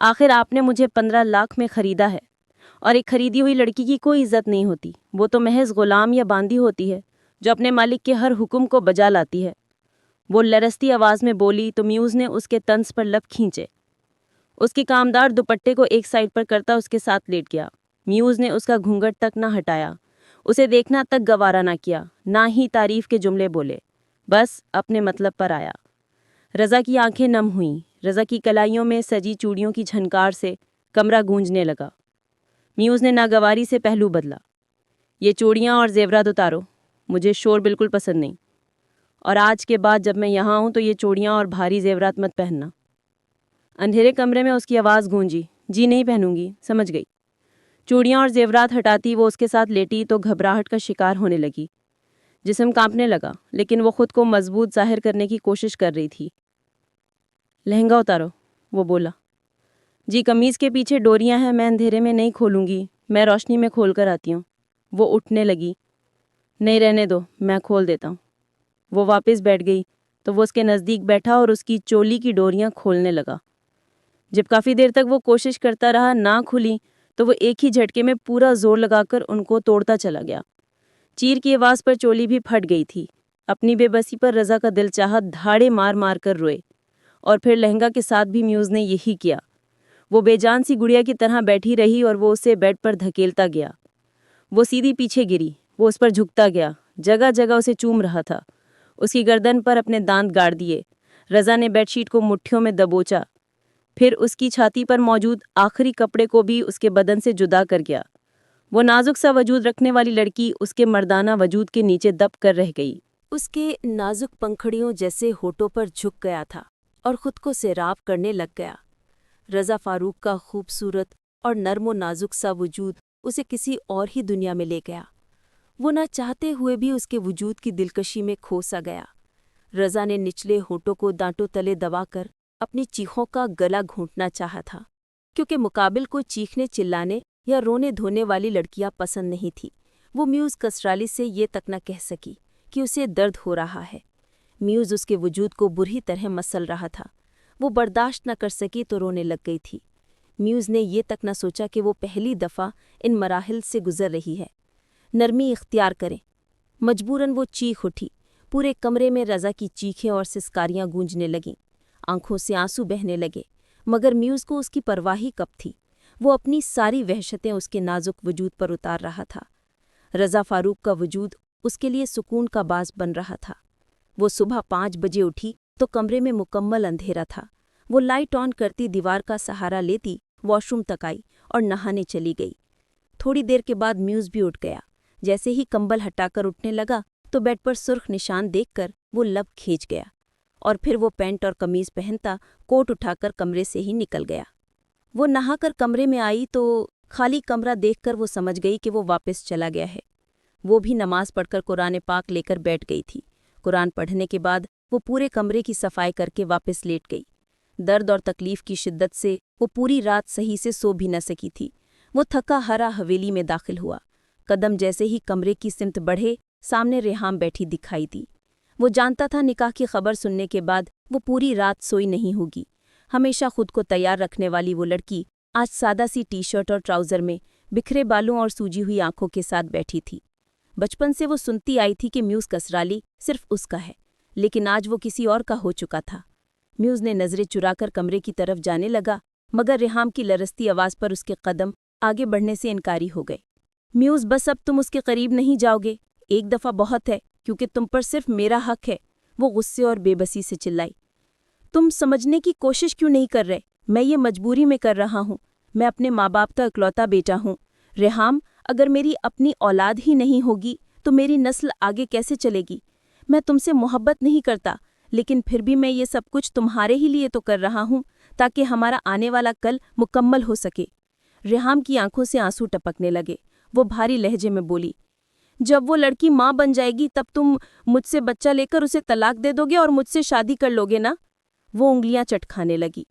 آخر آپ نے مجھے 15 لاکھ میں خریدا ہے، اور ایک خریدی ہوئی لڑکی کی کوئی عزت نہیں ہوتی، وہ تو محض غلام یا باندی ہوتی ہے جو اپنے مالک کے ہر حکم کو بجا لاتی ہے۔ وہ لرزتی آواز میں بولی تو میوز نے اس کے طنز پر لب کھینچے۔ اس کی کامدار دوپٹے کو ایک سائڈ پر کرتا اس کے ساتھ لیٹ گیا۔ میوز نے اس کا گھونگھٹ تک نہ ہٹایا، اسے دیکھنا تک گوارا نہ کیا، نہ ہی تعریف کے جملے بولے، بس اپنے مطلب پر آیا۔ رضا کی آنکھیں نم ہوئیں، رضا کی کلائیوں میں سجی چوڑیوں کی جھنکار سے کمرہ گونجنے لگا۔ میوز نے ناگواری سے پہلو بدلا۔ یہ چوڑیاں اور زیورات اتارو، مجھے شور بالکل پسند نہیں، اور آج کے بعد جب میں یہاں ہوں تو یہ چوڑیاں اور بھاری زیورات مت پہننا۔ اندھیرے کمرے میں اس کی آواز گونجی، جی نہیں پہنوں گی، سمجھ گئی۔ چوڑیاں اور زیورات ہٹاتی وہ اس کے ساتھ لیٹی تو گھبراہٹ کا شکار ہونے لگی، جسم کانپنے لگا، لیکن وہ خود کو مضبوط ظاہر کرنے کی کوشش کر رہی تھی۔ لہنگا اتارو، وہ بولا۔ جی قمیض کے پیچھے ڈوریاں ہیں، میں اندھیرے میں نہیں کھولوں گی، میں روشنی میں کھول کر آتی ہوں۔ وہ اٹھنے لگی۔ نہیں رہنے دو، میں کھول دیتا ہوں۔ وہ واپس بیٹھ گئی تو وہ اس کے نزدیک بیٹھا اور اس کی چولی کی ڈوریاں کھولنے لگا۔ جب کافی دیر تک وہ کوشش کرتا رہا نہ کھلی تو وہ ایک ہی جھٹکے میں پورا زور لگا کر ان کو توڑتا چلا گیا۔ چیر کی آواز پر چولی بھی پھٹ گئی تھی۔ اپنی بے بسی پر رضا کا دل چاہت دھاڑے مار مار کر روئے، اور پھر لہنگا کے ساتھ بھی میوز نے یہی کیا۔ وہ بے جان سی گڑیا کی طرح بیٹھی رہی اور وہ اسے بیڈ پر دھکیلتا گیا۔ وہ سیدھی پیچھے گری، وہ اس پر جھکتا گیا، جگہ جگہ اسے چوم رہا تھا، اس کی گردن پر اپنے دانت گاڑ دیے۔ رضا نے بیڈ شیٹ کو مٹھیوں میں دبوچا، پھر اس کی چھاتی پر موجود آخری کپڑے کو بھی اس کے بدن سے جدا کر گیا۔ وہ نازک سا وجود رکھنے والی لڑکی اس کے مردانہ وجود کے نیچے دب کر رہ گئی۔ اس کے نازک پنکھڑیوں جیسے ہونٹوں پر جھک گیا تھا اور خود کو سیراب کرنے لگ گیا۔ رضا فاروق کا خوبصورت اور نرم و نازک سا وجود اسے کسی اور ہی دنیا میں لے گیا۔ وہ نہ چاہتے ہوئے بھی اس کے وجود کی دلکشی میں کھو سا گیا۔ رضا نے نچلے ہونٹوں کو دانتوں تلے دبا کر اپنی چیخوں کا گلا گھونٹنا چاہا تھا، کیونکہ مقابل کو چیخنے چلانے یا رونے دھونے والی لڑکیاں پسند نہیں تھی۔ وہ میوز کسرالی سے یہ تک نہ کہہ سکی کہ اسے درد ہو رہا ہے۔ میوز اس کے وجود کو بری طرح مسل رہا تھا۔ وہ برداشت نہ کر سکی تو رونے لگ گئی تھی۔ میوز نے یہ تک نہ سوچا کہ وہ پہلی دفعہ ان مراحل سے گزر رہی ہے۔ نرمی اختیار کریں۔ مجبوراً وہ چیخ اٹھی۔ پورے کمرے میں رضا کی چیخیں اور سسکاریاں گونجنے لگیں۔ آنکھوں سے آنسو بہنے لگے، مگر میوز کو اس کی پرواہ ہی کب تھی؟ وہ اپنی ساری وحشتیں اس کے نازک وجود پر اتار رہا تھا۔ رضا فاروق کا وجود اس کے لیے سکون کا باعث بن رہا تھا۔ وہ صبح 5 بجے اٹھی تو کمرے میں مکمل اندھیرا تھا۔ وہ لائٹ آن کرتی دیوار کا سہارا لیتی واش روم تک آئی اور نہانے چلی گئی۔ تھوڑی دیر کے بعد میوز بھی اٹھ گیا۔ جیسے ہی کمبل ہٹا کر اٹھنے لگا تو بیڈ پر سرخ نشان دیکھ کر وہ لب کھینچ گیا، اور پھر وہ پینٹ اور قمیض پہنتا کوٹ اٹھا کر کمرے سے ہی نکل گیا۔ وہ نہا کر کمرے میں آئی تو خالی کمرہ دیکھ کر وہ سمجھ گئی کہ وہ واپس چلا گیا ہے۔ وہ بھی نماز پڑھ کر قرآن پاک لے کر بیٹھ گئی تھی۔ قرآن پڑھنے کے بعد وہ پورے کمرے کی صفائی کر کے واپس لیٹ گئی۔ درد اور تکلیف کی شدت سے وہ پوری رات صحیح سے سو بھی نہ سکی تھی۔ وہ تھکا ہرا حویلی میں داخل ہوا۔ قدم جیسے ہی کمرے کی سمت بڑھے، سامنے ریحام بیٹھی دکھائی دی۔ وہ جانتا تھا نکاح کی خبر سننے کے بعد وہ پوری رات سوئی نہیں ہوگی۔ ہمیشہ خود کو تیار رکھنے والی وہ لڑکی آج سادہ سی ٹی شرٹ اور ٹراؤزر میں بکھرے بالوں اور سوجی ہوئی آنکھوں کے ساتھ بیٹھی تھی۔ بچپن سے وہ سنتی آئی تھی کہ میوز کسرالی صرف اس کا ہے، لیکن آج وہ کسی اور کا ہو چکا تھا۔ میوز نے نظریں چرا کر کمرے کی طرف جانے لگا، مگر ریحام کی لرزتی آواز پر اس کے قدم آگے بڑھنے سے انکاری ہو گئے۔ میوز بس اب تم اس کے قریب نہیں جاؤ گے، ایک دفعہ بہت ہے، کیونکہ تم پر صرف میرا حق ہے، وہ غصے اور بے بسی سے چلائی۔ تم سمجھنے کی کوشش کیوں نہیں کر رہے؟ میں یہ مجبوری میں کر رہا ہوں، میں اپنے ماں باپ کا اکلوتا بیٹا ہوں۔ ریحام، اگر میری اپنی اولاد ہی نہیں ہوگی تو میری نسل آگے کیسے چلے گی؟ میں تم سے محبت نہیں کرتا، لیکن پھر بھی میں یہ سب کچھ تمہارے ہی لیے تو کر رہا ہوں تاکہ ہمارا آنے والا کل مکمل ہو سکے۔ ریحام کی آنکھوں سے آنسو ٹپکنے لگے۔ وہ بھاری لہجے میں بولی، جب وہ لڑکی ماں بن جائے گی تب تم مجھ سے بچہ لے کر اسے طلاق دے دو گے اور مجھ سے شادی کر لو گے نا؟ وہ انگلیاں چٹکھانے لگی۔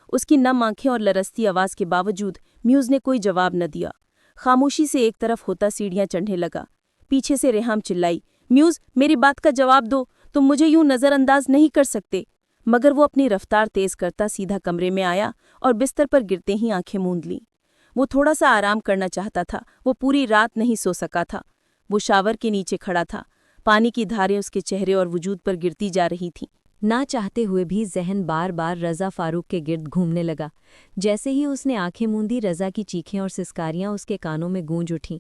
اس کی نم آنکھیں اور لرزتی آواز کے باوجود میوز نے کوئی جواب نہ دیا۔ خاموشی سے ایک طرف ہوتا سیڑھیاں چڑھنے لگا۔ پیچھے سے ریحام چلائی، میوز میری بات کا جواب دو، तुम मुझे यूं नज़र अंदाज नहीं कर सकते। मगर वो अपनी रफ्तार तेज करता सीधा कमरे में आया और बिस्तर पर गिरते ही आंखें मूंद लीं। वो थोड़ा सा आराम करना चाहता था, वो पूरी रात नहीं सो सका था। वो शावर के नीचे खड़ा था, पानी की धारें उसके चेहरे और वजूद पर गिरती जा रही थीं। ना चाहते हुए भी जहन बार बार रज़ा फारूक के गिर्द घूमने लगा। जैसे ही उसने आंखें मूंदी, रज़ा की चीखें और सिसकारियां उसके कानों में गूंज उठीं।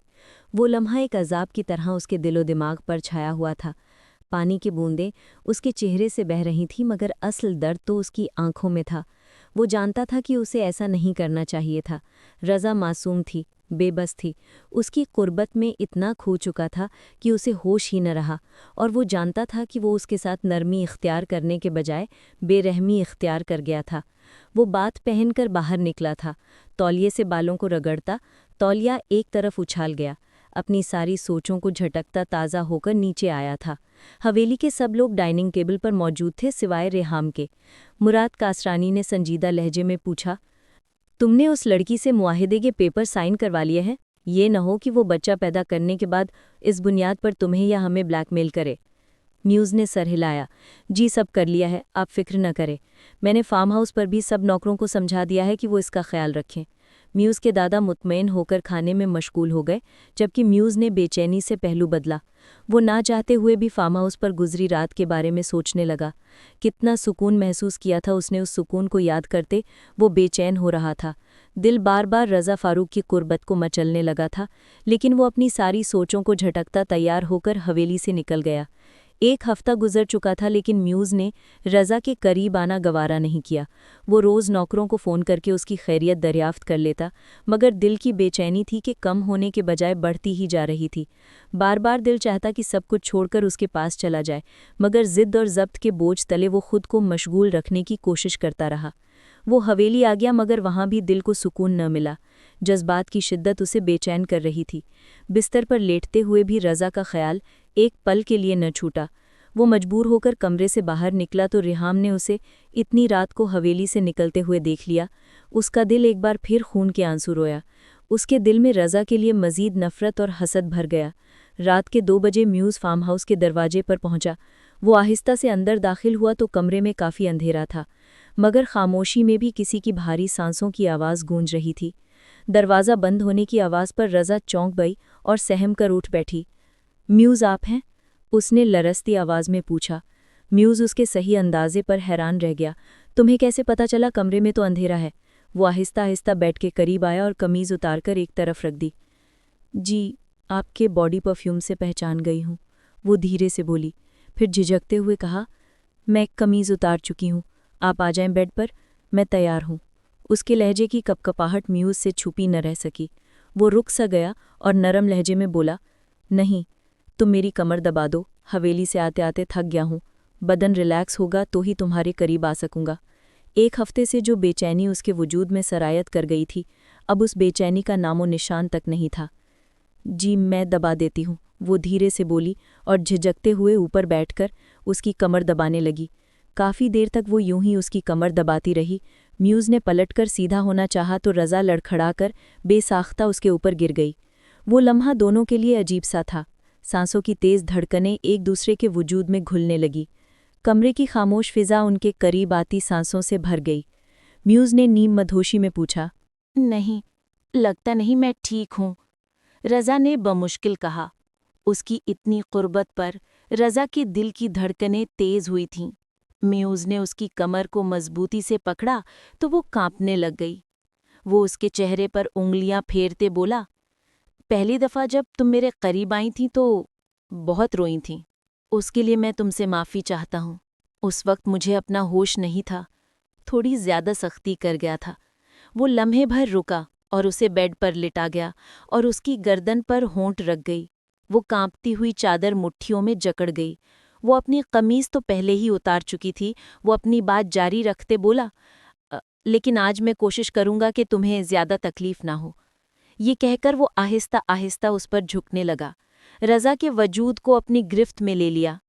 वो लम्हा एक अजाब की तरह उसके दिलो दिमाग पर छाया हुआ था। पानी की बूंदें उसके चेहरे से बह रही थीं, मगर असल दर्द तो उसकी आंखों में था। वो जानता था कि उसे ऐसा नहीं करना चाहिए था। रज़ा मासूम थी, बेबस थी, उसकी कुर्बत में इतना खो चुका था कि उसे होश ही न रहा, और वो जानता था कि वो उसके साथ नरमी इख्तियार करने के बजाय बेरहमी इख्तियार कर गया था। वो बात पहनकर बाहर निकला था, तौलिए से बालों को रगड़ता। तौलिया एक तरफ उछाल गया, अपनी सारी सोचों को झटकता ताज़ा होकर नीचे आया था। हवेली के सब लोग डाइनिंग टेबल पर मौजूद थे सिवाय रेहाम के। मुराद कासरानी ने संजीदा लहजे में पूछा, तुमने उस लड़की से मुआहिदे के पेपर साइन करवा लिए हैं? ये न हो कि वो बच्चा पैदा करने के बाद इस बुनियाद पर तुम्हें या हमें ब्लैकमेल करे। म्यूज़ ने सर हिलाया। जी, सब कर लिया है, आप फिक्र न करें। मैंने फार्म हाउस पर भी सब नौकरों को समझा दिया है कि वो इसका ख्याल रखें। म्यूज़ के दादा मुतमईन होकर खाने में मशगूल हो गए, जबकि म्यूज़ ने बेचैनी से पहलू बदला। वो ना चाहते हुए भी फार्म हाउस पर गुजरी रात के बारे में सोचने लगा। कितना सुकून महसूस किया था उसने। उस सुकून को याद करते वो बेचैन हो रहा था। दिल बार बार रज़ा फारूक की कुर्बत को मचलने लगा था, लेकिन वो अपनी सारी सोचों को झटकता तैयार होकर हवेली से निकल गया। एक हफ्ता गुजर चुका था, लेकिन म्यूज़ ने रज़ा के करीब आना गवारा नहीं किया। वो रोज़ नौकरों को फ़ोन करके उसकी खैरियत दरियाफ्त कर लेता, मगर दिल की बेचैनी थी कि कम होने के बजाय बढ़ती ही जा रही थी। बार बार दिल चाहता कि सब कुछ छोड़कर उसके पास चला जाए, मगर ज़िद और ज़ब्त के बोझ तले वो खुद को मशगूल रखने की कोशिश करता रहा। वो हवेली आ गया, मगर वहाँ भी दिल को सुकून न मिला। जज्बात की शिद्दत उसे बेचैन कर रही थी। बिस्तर पर लेटते हुए भी रज़ा का ख्याल एक पल के लिए न छूटा। वो मजबूर होकर कमरे से बाहर निकला तो रिहाम ने उसे इतनी रात को हवेली से निकलते हुए देख लिया। उसका दिल एक बार फिर खून के आंसू रोया। उसके दिल में रज़ा के लिए मज़ीद नफ़रत और हसद भर गया। रात के 2 बजे म्यूज़ फार्म हाउस के दरवाजे पर पहुंचा। वो आहिस्ता से अंदर दाखिल हुआ तो कमरे में काफ़ी अंधेरा था, मगर खामोशी में भी किसी की भारी सांसों की आवाज़ गूंज रही थी। दरवाज़ा बंद होने की आवाज़ पर रज़ा चौंक गई और सहम कर उठ बैठी। म्यूज़, आप हैं? उसने लरसती आवाज़ में पूछा। म्यूज़ उसके सही अंदाजे पर हैरान रह गया। तुम्हें कैसे पता चला? कमरे में तो अंधेरा है। वो आहिस्ता आहिस्ता बेड के करीब आया और कमीज़ उतारकर एक तरफ रख दी। जी, आपके बॉडी परफ्यूम से पहचान गई हूँ, वो धीरे से बोली। फिर झिझकते हुए कहा, मैं कमीज़ उतार चुकी हूँ, आप आ जाएं बेड पर, मैं तैयार हूँ। उसके लहजे की कपकपाहट म्यूज़ से छुपी न रह सकी। वो रुक सा गया और नरम लहजे में बोला, नहीं, तुम मेरी कमर दबा दो, हवेली से आते आते थक गया हूँ। बदन रिलैक्स होगा तो ही तुम्हारे करीब आ सकूंगा। एक हफ्ते से जो बेचैनी उसके वजूद में सरायत कर गई थी, अब उस बेचैनी का नामो निशान तक नहीं था। जी, मैं दबा देती हूँ, वो धीरे से बोली और झिझकते हुए ऊपर बैठकर उसकी कमर दबाने लगी। काफ़ी देर तक वो यूं ही उसकी कमर दबाती रही। म्यूज़ ने पलटकर सीधा होना चाहा तो रज़ा लड़खड़ाकर बेसाख्ता उसके ऊपर गिर गई। वो लम्हा दोनों के लिए अजीब सा था। सांसों की तेज़ धड़कनें एक दूसरे के वजूद में घुलने लगी। कमरे की खामोश फिज़ा उनके करीब आती सांसों से भर गई। म्यूज़ ने नीम मधोशी में पूछा, नहीं, लगता नहीं मैं ठीक हूँ, रज़ा ने बमुश्किल कहा। उसकी इतनी कुर्बत पर रज़ा के दिल की धड़कनें तेज़ हुई थीं। म्यूज़ ने उसकी कमर को मजबूती से पकड़ा तो वो कांपने लग गई। वो उसके चेहरे पर उंगलियां फेरते बोला, पहली दफ़ा जब तुम मेरे करीब आई थी तो बहुत रोई थी। उसके लिए मैं तुमसे माफ़ी चाहता हूँ। उस वक्त मुझे अपना होश नहीं था, थोड़ी ज़्यादा सख्ती कर गया था। वो लम्हे भर रुका और उसे बेड पर लिटा गया और उसकी गर्दन पर होंठ रख गई। वो कांपती हुई चादर मुट्ठियों में जकड़ गई। वो अपनी कमीज़ तो पहले ही उतार चुकी थी। वो अपनी बात जारी रखते बोला, लेकिन आज मैं कोशिश करूंगा कि तुम्हें ज़्यादा तकलीफ ना हो। ये कहकर वो आहिस्ता आहिस्ता उस पर झुकने लगा, रज़ा के वजूद को अपनी गिरफ्त में ले लिया।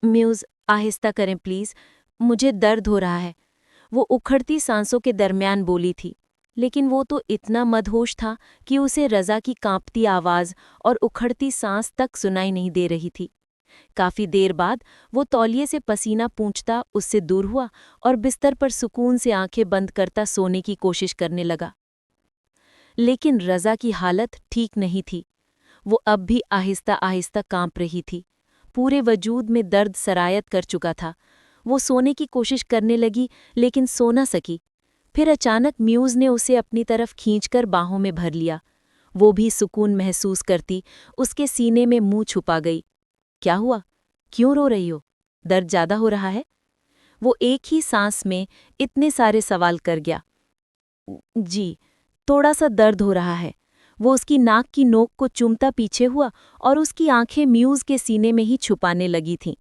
म्यूज़, आहिस्ता करें प्लीज़, मुझे दर्द हो रहा है, वो उखड़ती सांसों के दरमियान बोली थी। लेकिन वो तो इतना मदहोश था कि उसे रज़ा की कांपती आवाज़ और उखड़ती सांस तक सुनाई नहीं दे रही थी। काफी देर बाद वो तौलिए से पसीना पूंछता उससे दूर हुआ और बिस्तर पर सुकून से आंखें बंद करता सोने की कोशिश करने लगा। लेकिन रज़ा की हालत ठीक नहीं थी। वो अब भी आहिस्ता आहिस्ता कांप रही थी। पूरे वजूद में दर्द सरायत कर चुका था। वो सोने की कोशिश करने लगी लेकिन सो न सकी। फिर अचानक म्यूज़ ने उसे अपनी तरफ खींचकर बाहों में भर लिया। वो भी सुकून महसूस करती उसके सीने में मुंह छुपा गई। क्या हुआ? क्यों रो रही हो? दर्द ज्यादा हो रहा है? वो एक ही सांस में इतने सारे सवाल कर गया। जी, थोड़ा सा दर्द हो रहा है। वो उसकी नाक की नोक को चूमता पीछे हुआ और उसकी आंखें म्यूज़ के सीने में ही छुपाने लगी थीं।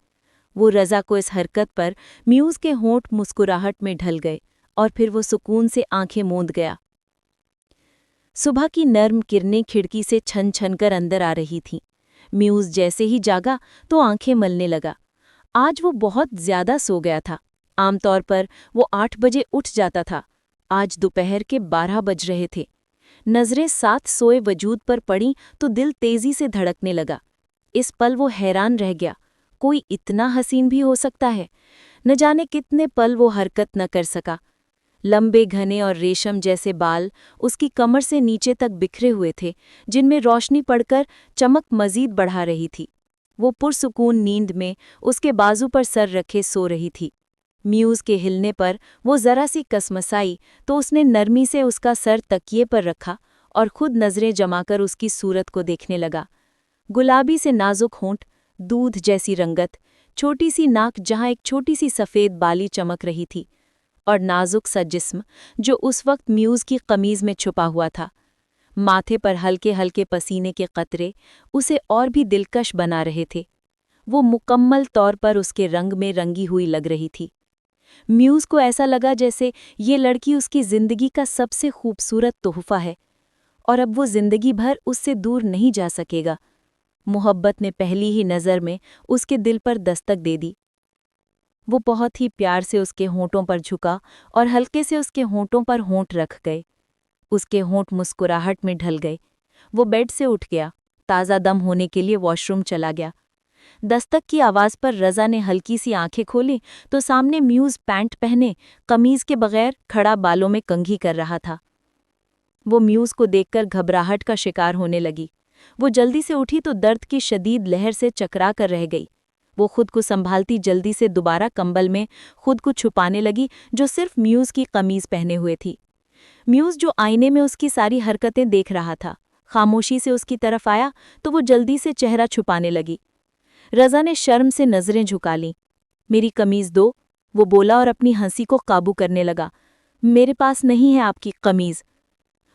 वो रज़ा को इस हरकत पर म्यूज़ के होंठ मुस्कुराहट में ढल गए और फिर वो सुकून से आंखें मूंद गया। सुबह की नर्म किरणें खिड़की से छन छन कर अंदर आ रही थीं। म्यूज़ जैसे ही जागा तो आंखें मलने लगा। आज वो बहुत ज्यादा सो गया था। आमतौर पर वो 8 बजे उठ जाता था। आज दोपहर के 12 बज रहे थे। नजरें साथ सोए वजूद पर पड़ीं तो दिल तेजी से धड़कने लगा। इस पल वो हैरान रह गया। कोई इतना हसीन भी हो सकता है? न जाने कितने पल वो हरकत न कर सका। लंबे घने और रेशम जैसे बाल उसकी कमर से नीचे तक बिखरे हुए थे, जिनमें रोशनी पड़कर चमक मजीद बढ़ा रही थी। वो पुरसुकून नींद में उसके बाजू पर सर रखे सो रही थी। म्यूज़ के हिलने पर वो जरा सी कसमसाई तो उसने नरमी से उसका सर तकिए पर रखा और खुद नजरें जमाकर उसकी सूरत को देखने लगा। गुलाबी से नाजुक होंठ, दूध जैसी रंगत, छोटी सी नाक जहाँ एक छोटी सी सफ़ेद बाली चमक रही थी, और नाजुक सा जिस्म जो उस वक्त म्यूज़ की कमीज़ में छुपा हुआ था। माथे पर हल्के हल्के पसीने के कतरे उसे और भी दिलकश बना रहे थे। वो मुकम्मल तौर पर उसके रंग में रंगी हुई लग रही थी। म्यूज़ को ऐसा लगा जैसे ये लड़की उसकी ज़िंदगी का सबसे खूबसूरत तोहफ़ा है और अब वो ज़िंदगी भर उससे दूर नहीं जा सकेगा। मोहब्बत ने पहली ही नज़र में उसके दिल पर दस्तक दे दी। वो बहुत ही प्यार से उसके होंठों पर झुका और हल्के से उसके होंठों पर होंठ रख गए। उसके होंठ मुस्कुराहट में ढल गए। वो बेड से उठ गया, ताज़ा दम होने के लिए वॉशरूम चला गया। दस्तक की आवाज़ पर रज़ा ने हल्की सी आंखें खोली तो सामने म्यूज़ पैंट पहने, कमीज़ के बगैर खड़ा बालों में कंघी कर रहा था। वो म्यूज़ को देखकर घबराहट का शिकार होने लगी। वो जल्दी से उठी तो दर्द की शदीद लहर से चकरा कर रह गई। वो खुद को संभालती जल्दी से दोबारा कंबल में खुद को छुपाने लगी जो सिर्फ म्यूज़ की कमीज़ पहने हुए थी। म्यूज़ जो आईने में उसकी सारी हरकतें देख रहा था, खामोशी से उसकी तरफ आया तो वो जल्दी से चेहरा छुपाने लगी। रज़ा ने शर्म से नज़रें झुका लीं। मेरी कमीज़ दो, वो बोला और अपनी हंसी को काबू करने लगा। मेरे पास नहीं है आपकी कमीज़,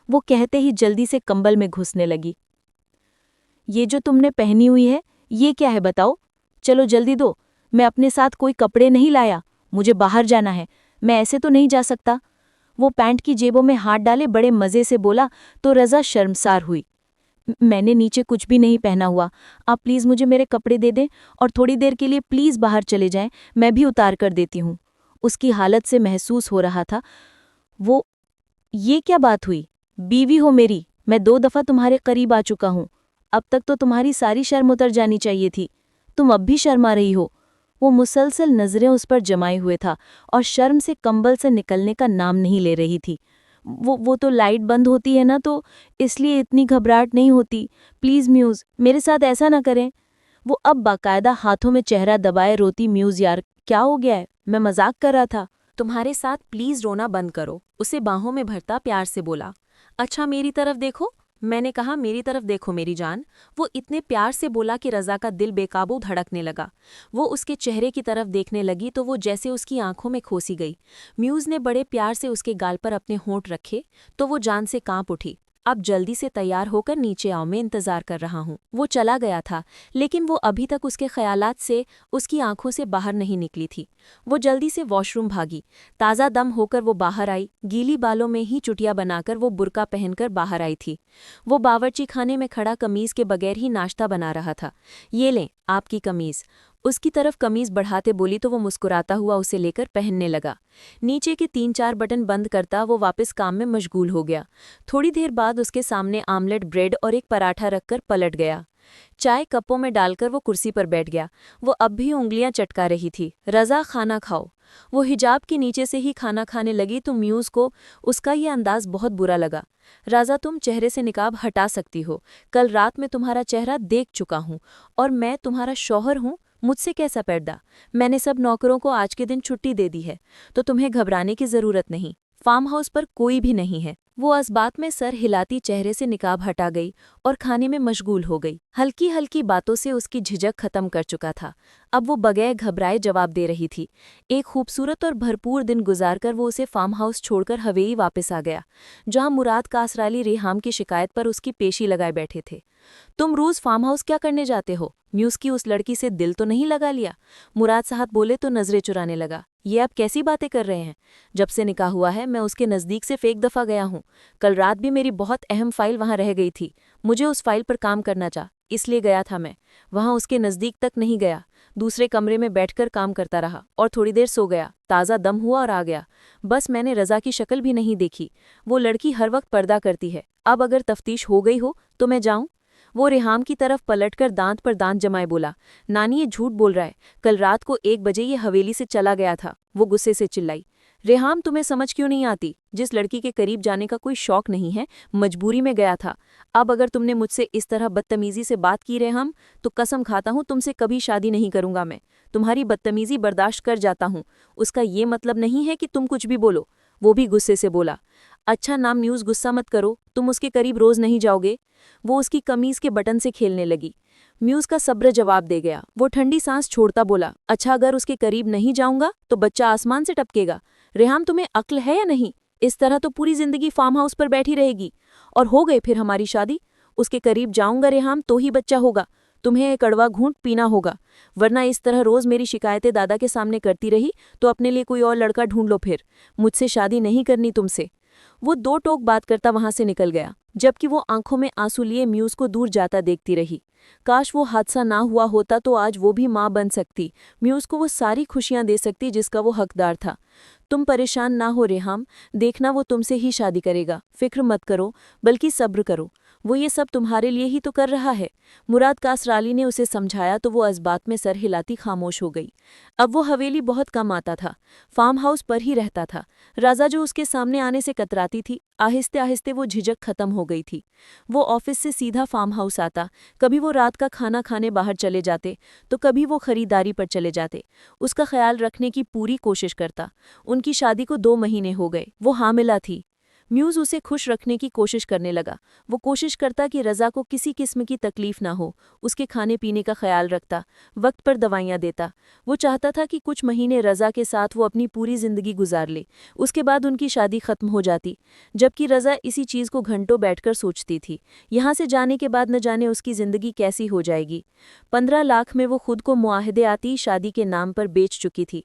वो कहते ही जल्दी से कंबल में घुसने लगी। ये जो तुमने पहनी हुई है, ये क्या है बताओ? चलो जल्दी दो, मैं अपने साथ कोई कपड़े नहीं लाया, मुझे बाहर जाना है, मैं ऐसे तो नहीं जा सकता। वो पैंट की जेबों में हाथ डाले बड़े मज़े से बोला तो रज़ा शर्मसार हुई। मैंने नीचे कुछ भी नहीं पहना हुआ, आप प्लीज़ मुझे मेरे कपड़े दे दें और थोड़ी देर के लिए प्लीज़ बाहर चले जाएं, मैं भी उतार कर देती हूँ। उसकी हालत से महसूस हो रहा था। वो, ये क्या बात हुई? बीवी हो मेरी, मैं 2 दफ़ा तुम्हारे करीब आ चुका हूँ। अब तक तो तुम्हारी सारी शर्म उतर जानी चाहिए थी, तुम अब भी शर्मा रही हो। वो मुसलसल नज़रें उस पर जमाए हुए था और शर्म से कंबल से निकलने का नाम नहीं ले रही थी। वो तो लाइट बंद होती है ना, तो इसलिए इतनी घबराहट नहीं होती। प्लीज़ म्यूज़, मेरे साथ ऐसा ना करें। वो अब बाकायदा हाथों में चेहरा दबाए रोती, म्यूज़ यार क्या हो गया है, मैं मजाक कर रहा था। तुम्हारे साथ प्लीज रोना बंद करो, उसे बाहों में भरता प्यार से बोला। अच्छा मेरी तरफ देखो, मैंने कहा मेरी तरफ देखो मेरी जान। वो इतने प्यार से बोला कि रज़ा का दिल बेकाबू धड़कने लगा। वो उसके चेहरे की तरफ देखने लगी तो वो जैसे उसकी आंखों में खोसी गई। म्यूज़ ने बड़े प्यार से उसके गाल पर अपने होंठ रखे तो वो जान से कांप उठी। अब जल्दी से तैयार होकर नीचे आओ, मैं इंतजार कर रहा हूँ। वो चला गया था लेकिन वो अभी तक उसके ख्यालात से उसकी आंखों से बाहर नहीं निकली थी। वो जल्दी से वॉशरूम भागी। ताज़ा दम होकर वो बाहर आई। गीली बालों में ही चुटिया बनाकर वो बुर्का पहनकर बाहर आई थी। वो बावर्ची खाने में खड़ा कमीज़ के बगैर ही नाश्ता बना रहा था। ये लें आपकी कमीज़। उसकी तरफ कमीज़ बढ़ाते बोली तो वो मुस्कुराता हुआ उसे लेकर पहनने लगा। नीचे के 3-4 बटन बंद करता वो वापस काम में मशगूल हो गया। थोड़ी देर बाद उसके सामने आमलेट, ब्रेड और एक पराठा रखकर पलट गया। चाय कपों में डालकर वो कुर्सी पर बैठ गया। वो अब भी उंगलियां चटका रही थी। रज़ा, खाना खाओ। वो हिजाब के नीचे से ही खाना खाने लगी तो म्यूज़ को उसका ये अंदाज बहुत बुरा लगा। राजा, तुम चेहरे से निकाब हटा सकती हो। कल रात में तुम्हारा चेहरा देख चुका हूँ और मैं तुम्हारा शौहर हूँ। मुझसे कैसा पर्दा? मैंने सब नौकरों को आज के दिन छुट्टी दे दी है, तो तुम्हें घबराने की जरूरत नहीं। फार्म हाउस पर कोई भी नहीं है। वो इस बात में सर हिलाती चेहरे से निकाब हटा गई और खाने में मशगूल हो गई। हल्की हल्की बातों से उसकी झिझक खत्म कर चुका था। अब वो बगैर घबराए जवाब दे रही थी। एक खूबसूरत और भरपूर दिन गुजारकर वो उसे फार्म हाउस छोड़कर हवेली वापस आ गया, जहां मुराद कासराली रेहाम की शिकायत पर उसकी पेशी लगाए बैठे थे। तुम रोज फार्म हाउस क्या करने जाते हो? म्यूज़ की उस लड़की से दिल तो नहीं लगा लिया? मुराद साहब बोले तो नजरें चुराने लगा। ये आप कैसी बातें कर रहे हैं? जब से निकाह हुआ है मैं उसके नज़दीक से एक दफ़ा गया हूँ। कल रात भी मेरी बहुत अहम फाइल वहाँ रह गई थी। मुझे उस फाइल पर काम करना चाह, इसलिए गया था मैं। वहाँ उसके नज़दीक तक नहीं गया। दूसरे कमरे में बैठकर काम करता रहा और थोड़ी देर सो गया। ताज़ा दम हुआ और आ गया। बस मैंने रज़ा की शक्ल भी नहीं देखी। वो लड़की हर वक्त पर्दा करती है। अब अगर तफ्तीश हो गई हो तो मैं जाऊं? वो रेहाम की तरफ पलटकर दांत पर दांत जमाए बोला, नानी ये झूठ बोल रहा है। कल रात को 1 बजे ये हवेली से चला गया था। वो गुस्से से चिल्लाई। रेहाम, तुम्हें समझ क्यों नहीं आती? जिस लड़की के करीब जाने का कोई शौक नहीं है, मजबूरी में गया था। अब अगर तुमने मुझसे इस तरह बदतमीजी से बात की रेहाम, तो कसम खाता हूं तुमसे कभी शादी नहीं करूंगा मैं। तुम्हारी बदतमीजी बर्दाश्त कर जाता हूं, उसका ये मतलब नहीं है कि तुम कुछ भी बोलो। वो भी गुस्से से बोला। अच्छा नाम म्यूज़, गुस्सा मत करो, तुम उसके करीब रोज नहीं जाओगे? वो उसकी कमीज के बटन से खेलने लगी। म्यूज़ का सब्र जवाब दे गया। वो ठंडी सांस छोड़ता बोला, अच्छा अगर उसके करीब नहीं जाऊंगा तो बच्चा आसमान से टपकेगा। रेहाम, तुम्हें अक्ल है या नहीं? इस तरह तो पूरी जिंदगी फार्म हाउस पर बैठी रहेगी और हो गई फिर हमारी शादी। उसके करीब जाऊंगा रेहाम तो ही बच्चा होगा। तुम्हें एक कड़वा घूंट पीना होगा, वरना इस तरह रोज मेरी शिकायतें दादा के सामने करती रही तो अपने लिए कोई और लड़का ढूंढ लो। फिर मुझसे शादी नहीं करनी तुमसे। वो 2 टोक बात करता वहां से निकल गया, जबकि वो आंखों में आंसू लिए म्यूज़ को दूर जाता देखती रही। काश वो हादसा ना हुआ होता तो आज वो भी माँ बन सकती, म्यूज़ को वो सारी खुशियां दे सकती जिसका वो हकदार था। तुम परेशान ना हो रेहाम, देखना वो तुमसे ही शादी करेगा। फिक्र मत करो, बल्कि सब्र करो। वो ये सब तुम्हारे लिए ही तो कर रहा है। मुराद कासराली ने उसे समझाया तो वो इस बात में सर हिलाती खामोश हो गई। अब वो हवेली बहुत कम आता था, फार्म हाउस पर ही रहता था। राजा जो उसके सामने आने से कतराती थी, आहिस्ते आहिस्ते वो झिझक खत्म हो गई थी। वो ऑफिस से सीधा फार्म हाउस आता, कभी वो रात का खाना खाने बाहर चले जाते तो कभी वो खरीदारी पर चले जाते। उसका ख्याल रखने की पूरी कोशिश करता। उनकी शादी को 2 महीने हो गए। वो हामिला थी। म्यूज़ उसे खुश रखने की कोशिश करने लगा। वो कोशिश करता कि रज़ा को किसी किस्म की तकलीफ ना हो, उसके खाने पीने का ख्याल रखता, वक्त पर दवाइयाँ देता। वो चाहता था कि कुछ महीने रज़ा के साथ वो अपनी पूरी ज़िंदगी गुजार ले, उसके बाद उनकी शादी ख़त्म हो जाती। जबकि रज़ा इसी चीज़ को घंटों बैठकर सोचती थी। यहाँ से जाने के बाद न जाने उसकी ज़िंदगी कैसी हो जाएगी। 15 लाख में वो खुद को मुआहदे आती शादी के नाम पर बेच चुकी थी।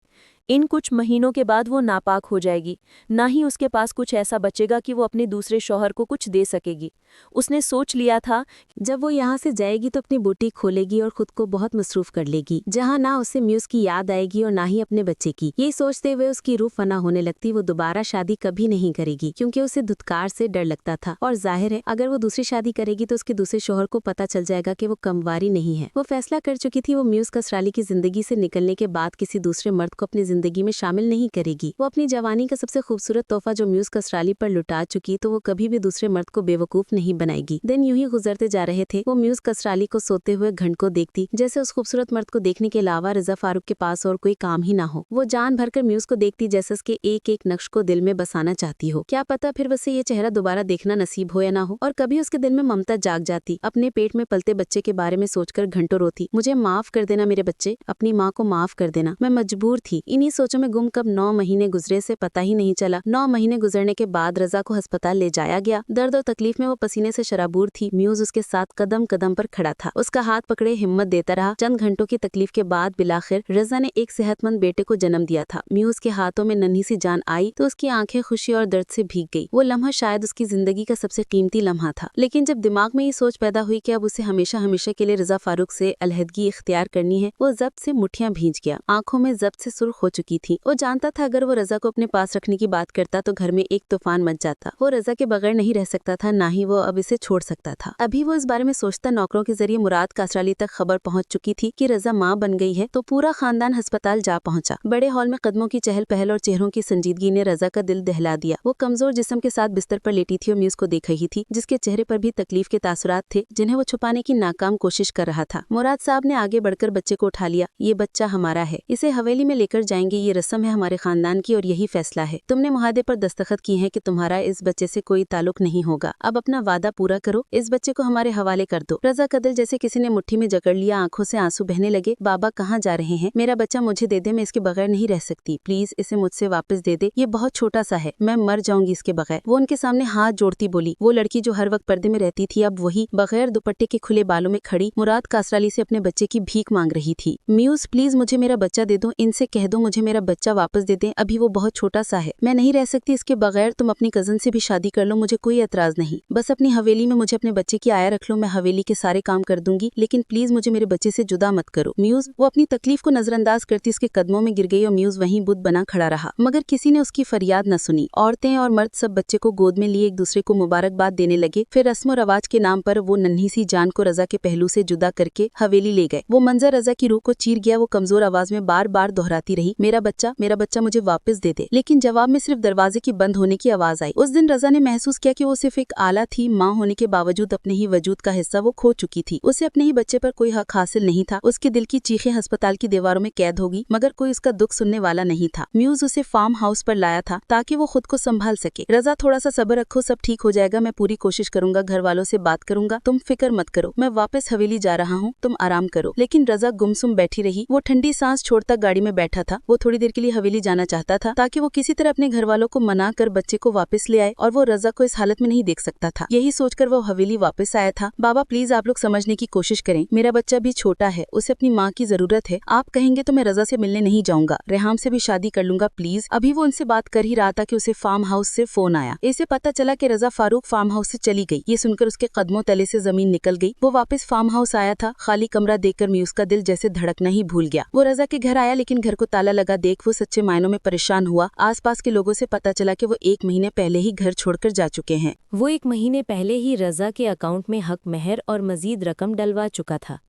इन कुछ महीनों के बाद वो नापाक हो जाएगी, ना ही उसके पास कुछ ऐसा बचेगा कि वो अपने दूसरे शौहर को कुछ दे सकेगी। उसने सोच लिया था जब वो यहाँ से जाएगी तो अपनी बुटीक खोलेगी और खुद को बहुत मसरूफ कर लेगी, जहाँ ना उसे म्यूज़ की याद आएगी और ना ही अपने बच्चे की। ये सोचते हुए उसकी रूह फना होने लगती। वो दोबारा शादी कभी नहीं करेगी, क्योंकि उसे धुतकार से डर लगता था। और जाहिर है अगर वो दूसरी शादी करेगी तो उसके दूसरे शौहर को पता चल जाएगा कि वो कमवारी नहीं है। वो फैसला कर चुकी थी वो म्यूज़ कासराली की जिंदगी से निकलने के बाद किसी दूसरे मर्द को अपनी जिंदगी में शामिल नहीं करेगी। वो अपनी जवानी का सबसे खूबसूरत तोहफा जो म्यूज़ कासराली पर लुटा चुकी, तो वो कभी भी दूसरे मर्द को बेवकूफ नहीं बनाएगी। दिन यूं ही गुजरते जा रहे थे। वो म्यूज़ कासराली को सोते हुए घंट को देखती, जैसे उस खूबसूरत मर्द को देखने के अलावा रज़ा फारूक के पास और कोई काम ही ना हो। वो जान भरकर म्यूज़ को देखती, जैसे उसके एक एक नक्श को दिल में बसाना चाहती हो। क्या पता फिर उसे ये चेहरा दोबारा देखना नसीब हो या ना हो। और कभी उसके दिल में ममता जाग जाती। अपने पेट में पलते बच्चे के बारे में सोचकर घंटों रोती, मुझे माफ कर देना मेरे बच्चे, अपनी माँ को माफ कर देना, मैं मजबूर थी। इन्हीं सोचों में गुम कब 9 महीने गुजरे से पता ही नहीं चला। 9 महीने गुजरने के बाद रज़ा को अस्पताल ले जाया गया। दर्द और तकलीफ में वो पसीने से शराबूर थी। म्यूज़ उसके साथ कदम कदम पर खड़ा था, उसका हाथ पकड़े हिम्मत देता रहा। चंद घंटों की तकलीफ के बाद बिलाखिर रज़ा ने एक सेहतमंद बेटे को जन्म दिया था। म्यूज़ के हाथों में नन्ही सी जान आई तो उसकी आंखें खुशी और दर्द से भीग गई। वो लम्हा शायद उसकी जिंदगी का सबसे कीमती लम्हा था। लेकिन जब दिमाग में ये सोच पैदा हुई कि अब उसे हमेशा हमेशा के लिए रज़ा फारूक से अलहदगी इख्तियार करनी है, वो ज़ब्त से मुठ्ठियां भींच गया। आंखों में ज़ब्त से सुर्ख हो चुकी थी। वो जानता था अगर वो रजा को अपने पास रखने की बात करता तो घर में एक तूफान मच जाता। वो रजा के बगैर नहीं रह सकता था, ना ही वो अब इसे छोड़ सकता था। अभी वो इस बारे में सोचता नौकरों के जरिए मुराद कासराली तक खबर पहुंच चुकी थी कि रजा माँ बन गई है, तो पूरा खानदान अस्पताल जा पहुंचा। बड़े हॉल में कदमों की चहल पहल और चेहरों की संजीदगी ने रजा का दिल दहला दिया। वो कमजोर जिस्म के साथ बिस्तर पर लेटी थी और म्यूज को देख रही थी, जिसके चेहरे पर भी तकलीफ के तासुरात थे जिन्हें वो छुपाने की नाकाम कोशिश कर रहा था। मुराद साहब ने आगे बढ़कर बच्चे को उठा लिया। ये बच्चा हमारा है, इसे हवेली में लेकर जाएंगे, ये रस्म है हमारे खानदान की और यही फैसला है। तुमने मुहादे पर दस्तखत की है कि तुम्हारा इस बच्चे से कोई ताल्लुक नहीं होगा। अब अपना वादा पूरा करो, इस बच्चे को हमारे हवाले कर दो। रजा का दिल जैसे किसी ने मुट्ठी में जकड़ लिया, आंखों से आंसू बहने लगे। बाबा कहाँ जा रहे हैं? मेरा बच्चा मुझे दे दे, मैं इसके बगैर नहीं रह सकती, प्लीज इसे मुझसे वापस दे दे, ये बहुत छोटा सा है, मैं मर जाऊंगी इसके बगैर। वो उनके सामने हाथ जोड़ती बोली। वो लड़की जो हर वक्त पर्दे में रहती थी अब वही बगैर दुपट्टे के खुले बालों में खड़ी मुराद कासराली से अपने बच्चे की भीख मांग रही थी। म्यूज प्लीज मुझे मेरा बच्चा दे दो, इनसे कह दो मुझे मेरा बच्चा वापस दे दे, अभी वो बहुत छोटा सा है, मैं नहीं रह सकती इसके बगैर, तुम अपनी कजन से भी शादी कर लो, मुझे कोई एतराज नहीं, बस अपनी हवेली में मुझे अपने बच्चे की आया रख लो, मैं हवेली के सारे काम कर दूंगी, लेकिन प्लीज मुझे मेरे बच्चे से जुदा मत करो। म्यूज वो अपनी तकलीफ को नजरअंदाज करती उसके कदमों में गिर गई और म्यूज वहीं बुत बना खड़ा रहा, मगर किसी ने उसकी फरियाद न सुनी। औरतें और मर्द सब बच्चे को गोद में लिए एक दूसरे को मुबारकबाद देने लगे। फिर रस्म और रवाज के नाम पर वो नन्ही सी जान को रजा के पहलू से जुदा करके हवेली ले गए। वो मंजर रजा की रूह को चीर गया। वो कमजोर आवाज में बार बार दोहराती रही, मेरा बच्चा मुझे वापस दे दे, लेकिन जवाब में सिर्फ दरवाजे की बंद होने की आवाज आई। उस दिन रजा ने महसूस किया कि वो सिर्फ एक आला थी, माँ होने के बावजूद अपने ही वजूद का हिस्सा वो खो चुकी थी। उसे अपने ही बच्चे पर कोई हक हासिल नहीं था। उसके दिल की चीखें अस्पताल की दीवारों में कैद होगी, मगर कोई उसका दुख सुनने वाला नहीं था। म्यूज उसे फार्म हाउस पर लाया था ताकि वो खुद को संभाल सके। रजा थोड़ा सा सब्र रखो, सब ठीक हो जाएगा, मैं पूरी कोशिश करूंगा, घर वालों से बात करूंगा, तुम फिक्र मत करो, मैं वापस हवेली जा रहा हूँ, तुम आराम करो। लेकिन रजा गुमसुम बैठी रही। वो ठंडी सांस छोड़ता गाड़ी में बैठा था। वो थोड़ी देर के लिए हवेली जाना चाहता था ताकि वो किसी तरह अपने घर वालों को मना कर बच्चे को वापस ले आए, और वो रजा को इस हालत में नहीं देख सकता था। यही सोचकर वो हवेली वापस आया था। बाबा प्लीज आप लोग समझने की कोशिश करें, मेरा बच्चा भी छोटा है, उसे अपनी माँ की जरूरत है, आप कहेंगे तो मैं रजा से मिलने नहीं जाऊंगा, रेहाम से भी शादी कर लूंगा प्लीज। अभी वो उनसे बात कर ही रहा था कि उसे फार्म हाउस से फोन आया। इसे पता चला कि रजा फारूक फार्म हाउस से चली गई। ये सुनकर उसके कदमों तले से जमीन निकल गई। वो वापस फार्म हाउस आया था। खाली कमरा देखकर म्यूज का दिल जैसे धड़कना ही भूल गया। वो रजा के घर आया, लेकिन घर को ताला लगा देख वो सच्चे मायनों में परेशान हुआ। आसपास के लोगों से पता चला कि वो 1 महीने पहले ही घर छोड़कर जा चुके हैं। वो 1 महीने पहले ही रजा के अकाउंट में हक महर और मजीद रकम डलवा चुका था।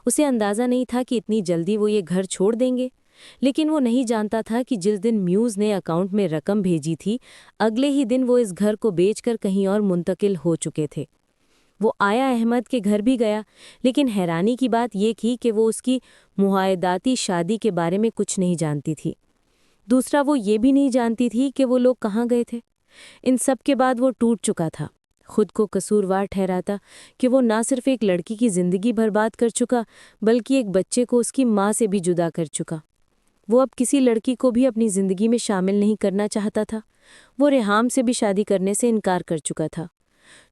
उसे अंदाज़ा नहीं था कि इतनी जल्दी वो ये घर छोड़ देंगे, लेकिन वो नहीं जानता था कि जिस दिन म्यूज़ ने अकाउंट में रकम भेजी थी, अगले ही दिन वो इस घर को बेचकर कहीं और मुंतकिल हो चुके थे। वो आया अहमद के घर भी गया, लेकिन हैरानी की बात ये थी कि वो उसकी मुआहदाती शादी के बारे में कुछ नहीं जानती थी। दूसरा, वो ये भी नहीं जानती थी कि वो लोग कहाँ गए थे। इन सब के बाद वो टूट चुका था। खुद को कसूरवार ठहराता कि वो ना सिर्फ एक लड़की की ज़िंदगी बर्बाद कर चुका, बल्कि एक बच्चे को उसकी माँ से भी जुदा कर चुका। वो अब किसी लड़की को भी अपनी ज़िंदगी में शामिल नहीं करना चाहता था। वो रेहाम से भी शादी करने से इनकार कर चुका था।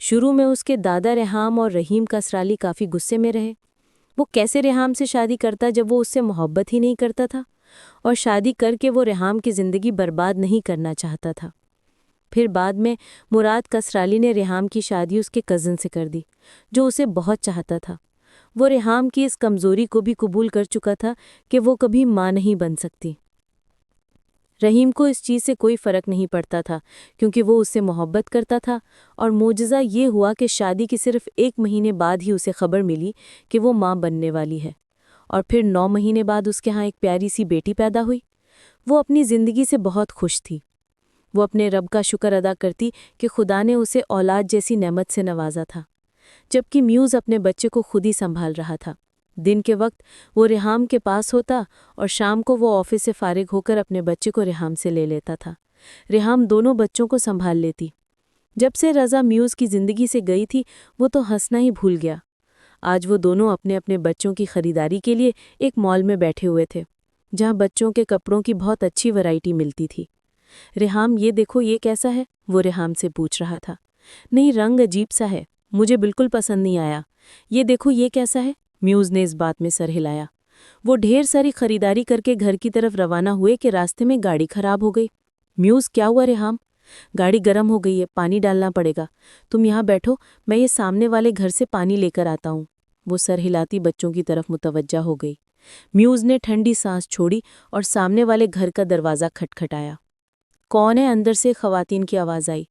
शुरू में उसके दादा रेहाम और रहीम कासराली काफ़ी गुस्से में रहे। वो कैसे रेहाम से शादी करता जब वो उससे मोहब्बत ही नहीं करता था, और शादी करके वो रेहाम की ज़िंदगी बर्बाद नहीं करना चाहता था। फिर बाद में मुराद कासराली ने रेहाम की शादी उसके कज़न से कर दी, जो उसे बहुत चाहता था। वो रेहाम की इस कमज़ोरी को भी कबूल कर चुका था कि वो कभी माँ नहीं बन सकती। रहीम को इस चीज़ से कोई फ़र्क नहीं पड़ता था, क्योंकि वो उससे मोहब्बत करता था। और मोजज़ा ये हुआ कि शादी के सिर्फ 1 महीने बाद ही उसे खबर मिली कि वो माँ बनने वाली है, और फिर 9 महीने बाद उसके यहाँ एक प्यारी सी बेटी पैदा हुई। वो अपनी ज़िंदगी से बहुत खुश थी। वो अपने रब का शुक्र अदा करती कि खुदा ने उसे औलाद जैसी नेमत से नवाजा था, जबकि म्यूज़ अपने बच्चे को खुद ही संभाल रहा था। दिन के वक्त वो रेहाम के पास होता और शाम को वो ऑफिस से फारिग होकर अपने बच्चे को रेहाम से ले लेता था। रेहाम दोनों बच्चों को संभाल लेती। जब से रज़ा म्यूज़ की ज़िंदगी से गई थी, वो तो हंसना ही भूल गया। आज वो दोनों अपने अपने बच्चों की खरीदारी के लिए एक मॉल में बैठे हुए थे, जहाँ बच्चों के कपड़ों की बहुत अच्छी वैरायटी मिलती थी। रेहाम, ये देखो ये कैसा है? वो रेहाम से पूछ रहा था। नहीं, रंग अजीब सा है, मुझे बिल्कुल पसंद नहीं आया। ये देखो ये कैसा है? म्यूज़ ने इस बात में सर हिलाया। वो ढेर सारी खरीदारी करके घर की तरफ रवाना हुए कि रास्ते में गाड़ी खराब हो गई। म्यूज़, क्या हुआ रेहाम? गाड़ी गर्म हो गई है, पानी डालना पड़ेगा। तुम यहाँ बैठो, मैं ये सामने वाले घर से पानी लेकर आता हूँ। वो सर हिलाती बच्चों की तरफ मुतवज्जा हो गई। म्यूज़ ने ठंडी सांस छोड़ी और सामने वाले घर का दरवाज़ा खटखटाया। कौन है? अंदर से ख़वातीन की आवाज़ आई।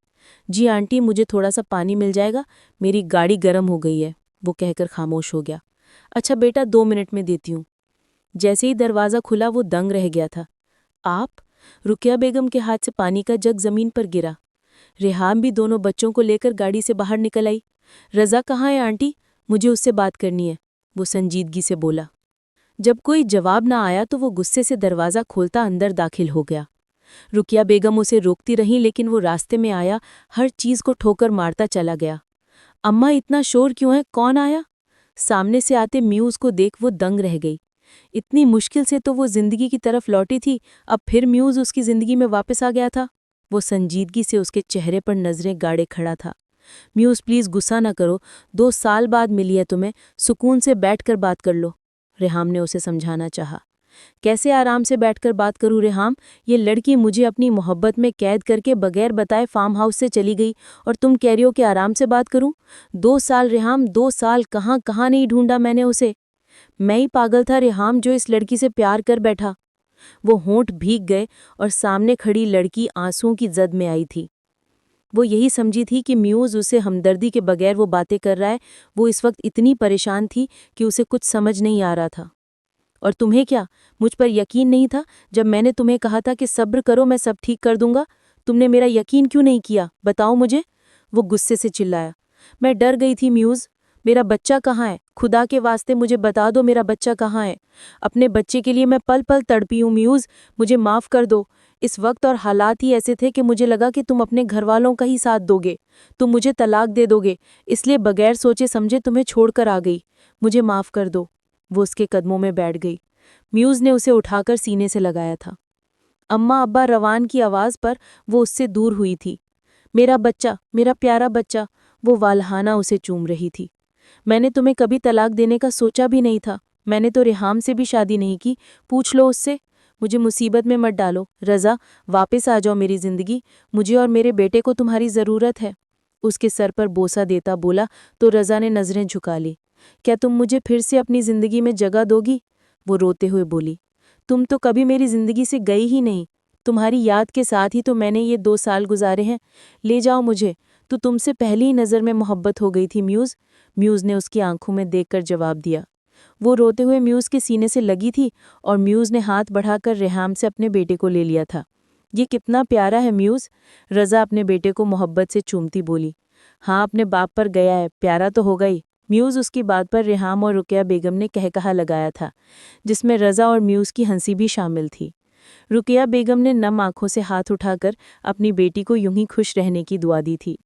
जी आंटी, मुझे थोड़ा सा पानी मिल जाएगा, मेरी गाड़ी गर्म हो गई है, वो कहकर खामोश हो गया। अच्छा बेटा, 2 मिनट में देती हूँ। जैसे ही दरवाज़ा खुला वो दंग रह गया था। आप? रुकिया बेगम के हाथ से पानी का जग ज़मीन पर गिरा। रेहाम भी दोनों बच्चों को लेकर गाड़ी से बाहर निकल आई। रज़ा कहाँ है आंटी? मुझे उससे बात करनी है, वो संजीदगी से बोला। जब कोई जवाब ना आया तो वो गुस्से से दरवाज़ा खोलता अंदर दाखिल हो गया। रुकिया बेगम उसे रोकती रहीं, लेकिन वो रास्ते में आया हर चीज़ को ठोकर मारता चला गया। अम्मा, इतना शोर क्यों है? कौन आया? सामने से आते म्यूज़ को देख वो दंग रह गई। इतनी मुश्किल से तो वो जिंदगी की तरफ लौटी थी, अब फिर म्यूज़ उसकी जिंदगी में वापस आ गया था। वो संजीदगी से उसके चेहरे पर नजरें गाड़े खड़ा था। म्यूज़, प्लीज़ गुस्सा ना करो, 2 साल बाद मिली है तुम्हें, सुकून से बैठकर बात कर लो, रेहाम ने उसे समझाना चाहा। कैसे आराम से बैठकर बात करूं रेहाम? ये लड़की मुझे अपनी मोहब्बत में कैद करके बगैर बताए फार्म हाउस से चली गई और तुम कह रही हो कि आराम से बात करूं? 2 साल रेहाम, 2 साल कहाँ कहाँ नहीं ढूंढा मैंने उसे। मैं ही पागल था रेहाम जो इस लड़की से प्यार कर बैठा। वो होंठ भीग गए और सामने खड़ी लड़की आंसुओं की जद में आई थी। वो यही समझी थी कि म्यूज़ उसे हमदर्दी के बगैर वो बातें कर रहा है। वो इस वक्त इतनी परेशान थी कि उसे कुछ समझ नहीं आ रहा था। और तुम्हें क्या, मुझ पर यकीन नहीं था जब मैंने तुम्हें कहा था कि सब्र करो, मैं सब ठीक कर दूंगा? तुमने मेरा यकीन क्यों नहीं किया, बताओ मुझे, वो गुस्से से चिल्लाया। मैं डर गई थी म्यूज़। मेरा बच्चा कहाँ है? खुदा के वास्ते मुझे बता दो, मेरा बच्चा कहाँ है? अपने बच्चे के लिए मैं पल पल तड़पी हूँ म्यूज़, मुझे माफ़ कर दो। इस वक्त और हालात ही ऐसे थे कि मुझे लगा कि तुम अपने घर वालों का ही साथ दोगे, तुम मुझे तलाक दे दोगे, इसलिए बगैर सोचे समझे तुम्हें छोड़कर आ गई। मुझे माफ़ कर दो। वो उसके कदमों में बैठ गई। म्यूज़ ने उसे उठाकर सीने से लगाया था। अम्मा अब्बा रवान की आवाज़ पर वो उससे दूर हुई थी। मेरा बच्चा, मेरा प्यारा बच्चा, वो वालहाना उसे चूम रही थी। मैंने तुम्हें कभी तलाक देने का सोचा भी नहीं था। मैंने तो रेहाम से भी शादी नहीं की, पूछ लो उससे। मुझे मुसीबत में मत डालो रज़ा, वापस आ जाओ मेरी ज़िंदगी, मुझे और मेरे बेटे को तुम्हारी ज़रूरत है। उसके सर पर बोसा देता बोला तो रज़ा ने नज़रें झुका ली। क्या तुम मुझे फिर से अपनी ज़िंदगी में जगह दोगी? वो रोते हुए बोली। तुम तो कभी मेरी ज़िंदगी से गई ही नहीं, तुम्हारी याद के साथ ही तो मैंने ये 2 साल गुजारे हैं। ले जाओ मुझे, तो तुमसे पहली ही नज़र में मोहब्बत हो गई थी म्यूज़, म्यूज़ ने उसकी आंखों में देखकर जवाब दिया। वो रोते हुए म्यूज़ के सीने से लगी थी और म्यूज़ ने हाथ बढ़ाकर रेहाम से अपने बेटे को ले लिया था। ये कितना प्यारा है म्यूज़, रज़ा अपने बेटे को मोहब्बत से चूमती बोली। हाँ, अपने बाप पर गया है, प्यारा तो होगा ही। म्यूज़ उसकी बात पर रेहाम और रुकिया बेगम ने कहकहा लगाया था, जिसमें रज़ा और म्यूज़ की हंसी भी शामिल थी। रुकिया बेगम ने नम आंखों से हाथ उठाकर अपनी बेटी को यूं ही खुश रहने की दुआ दी थी।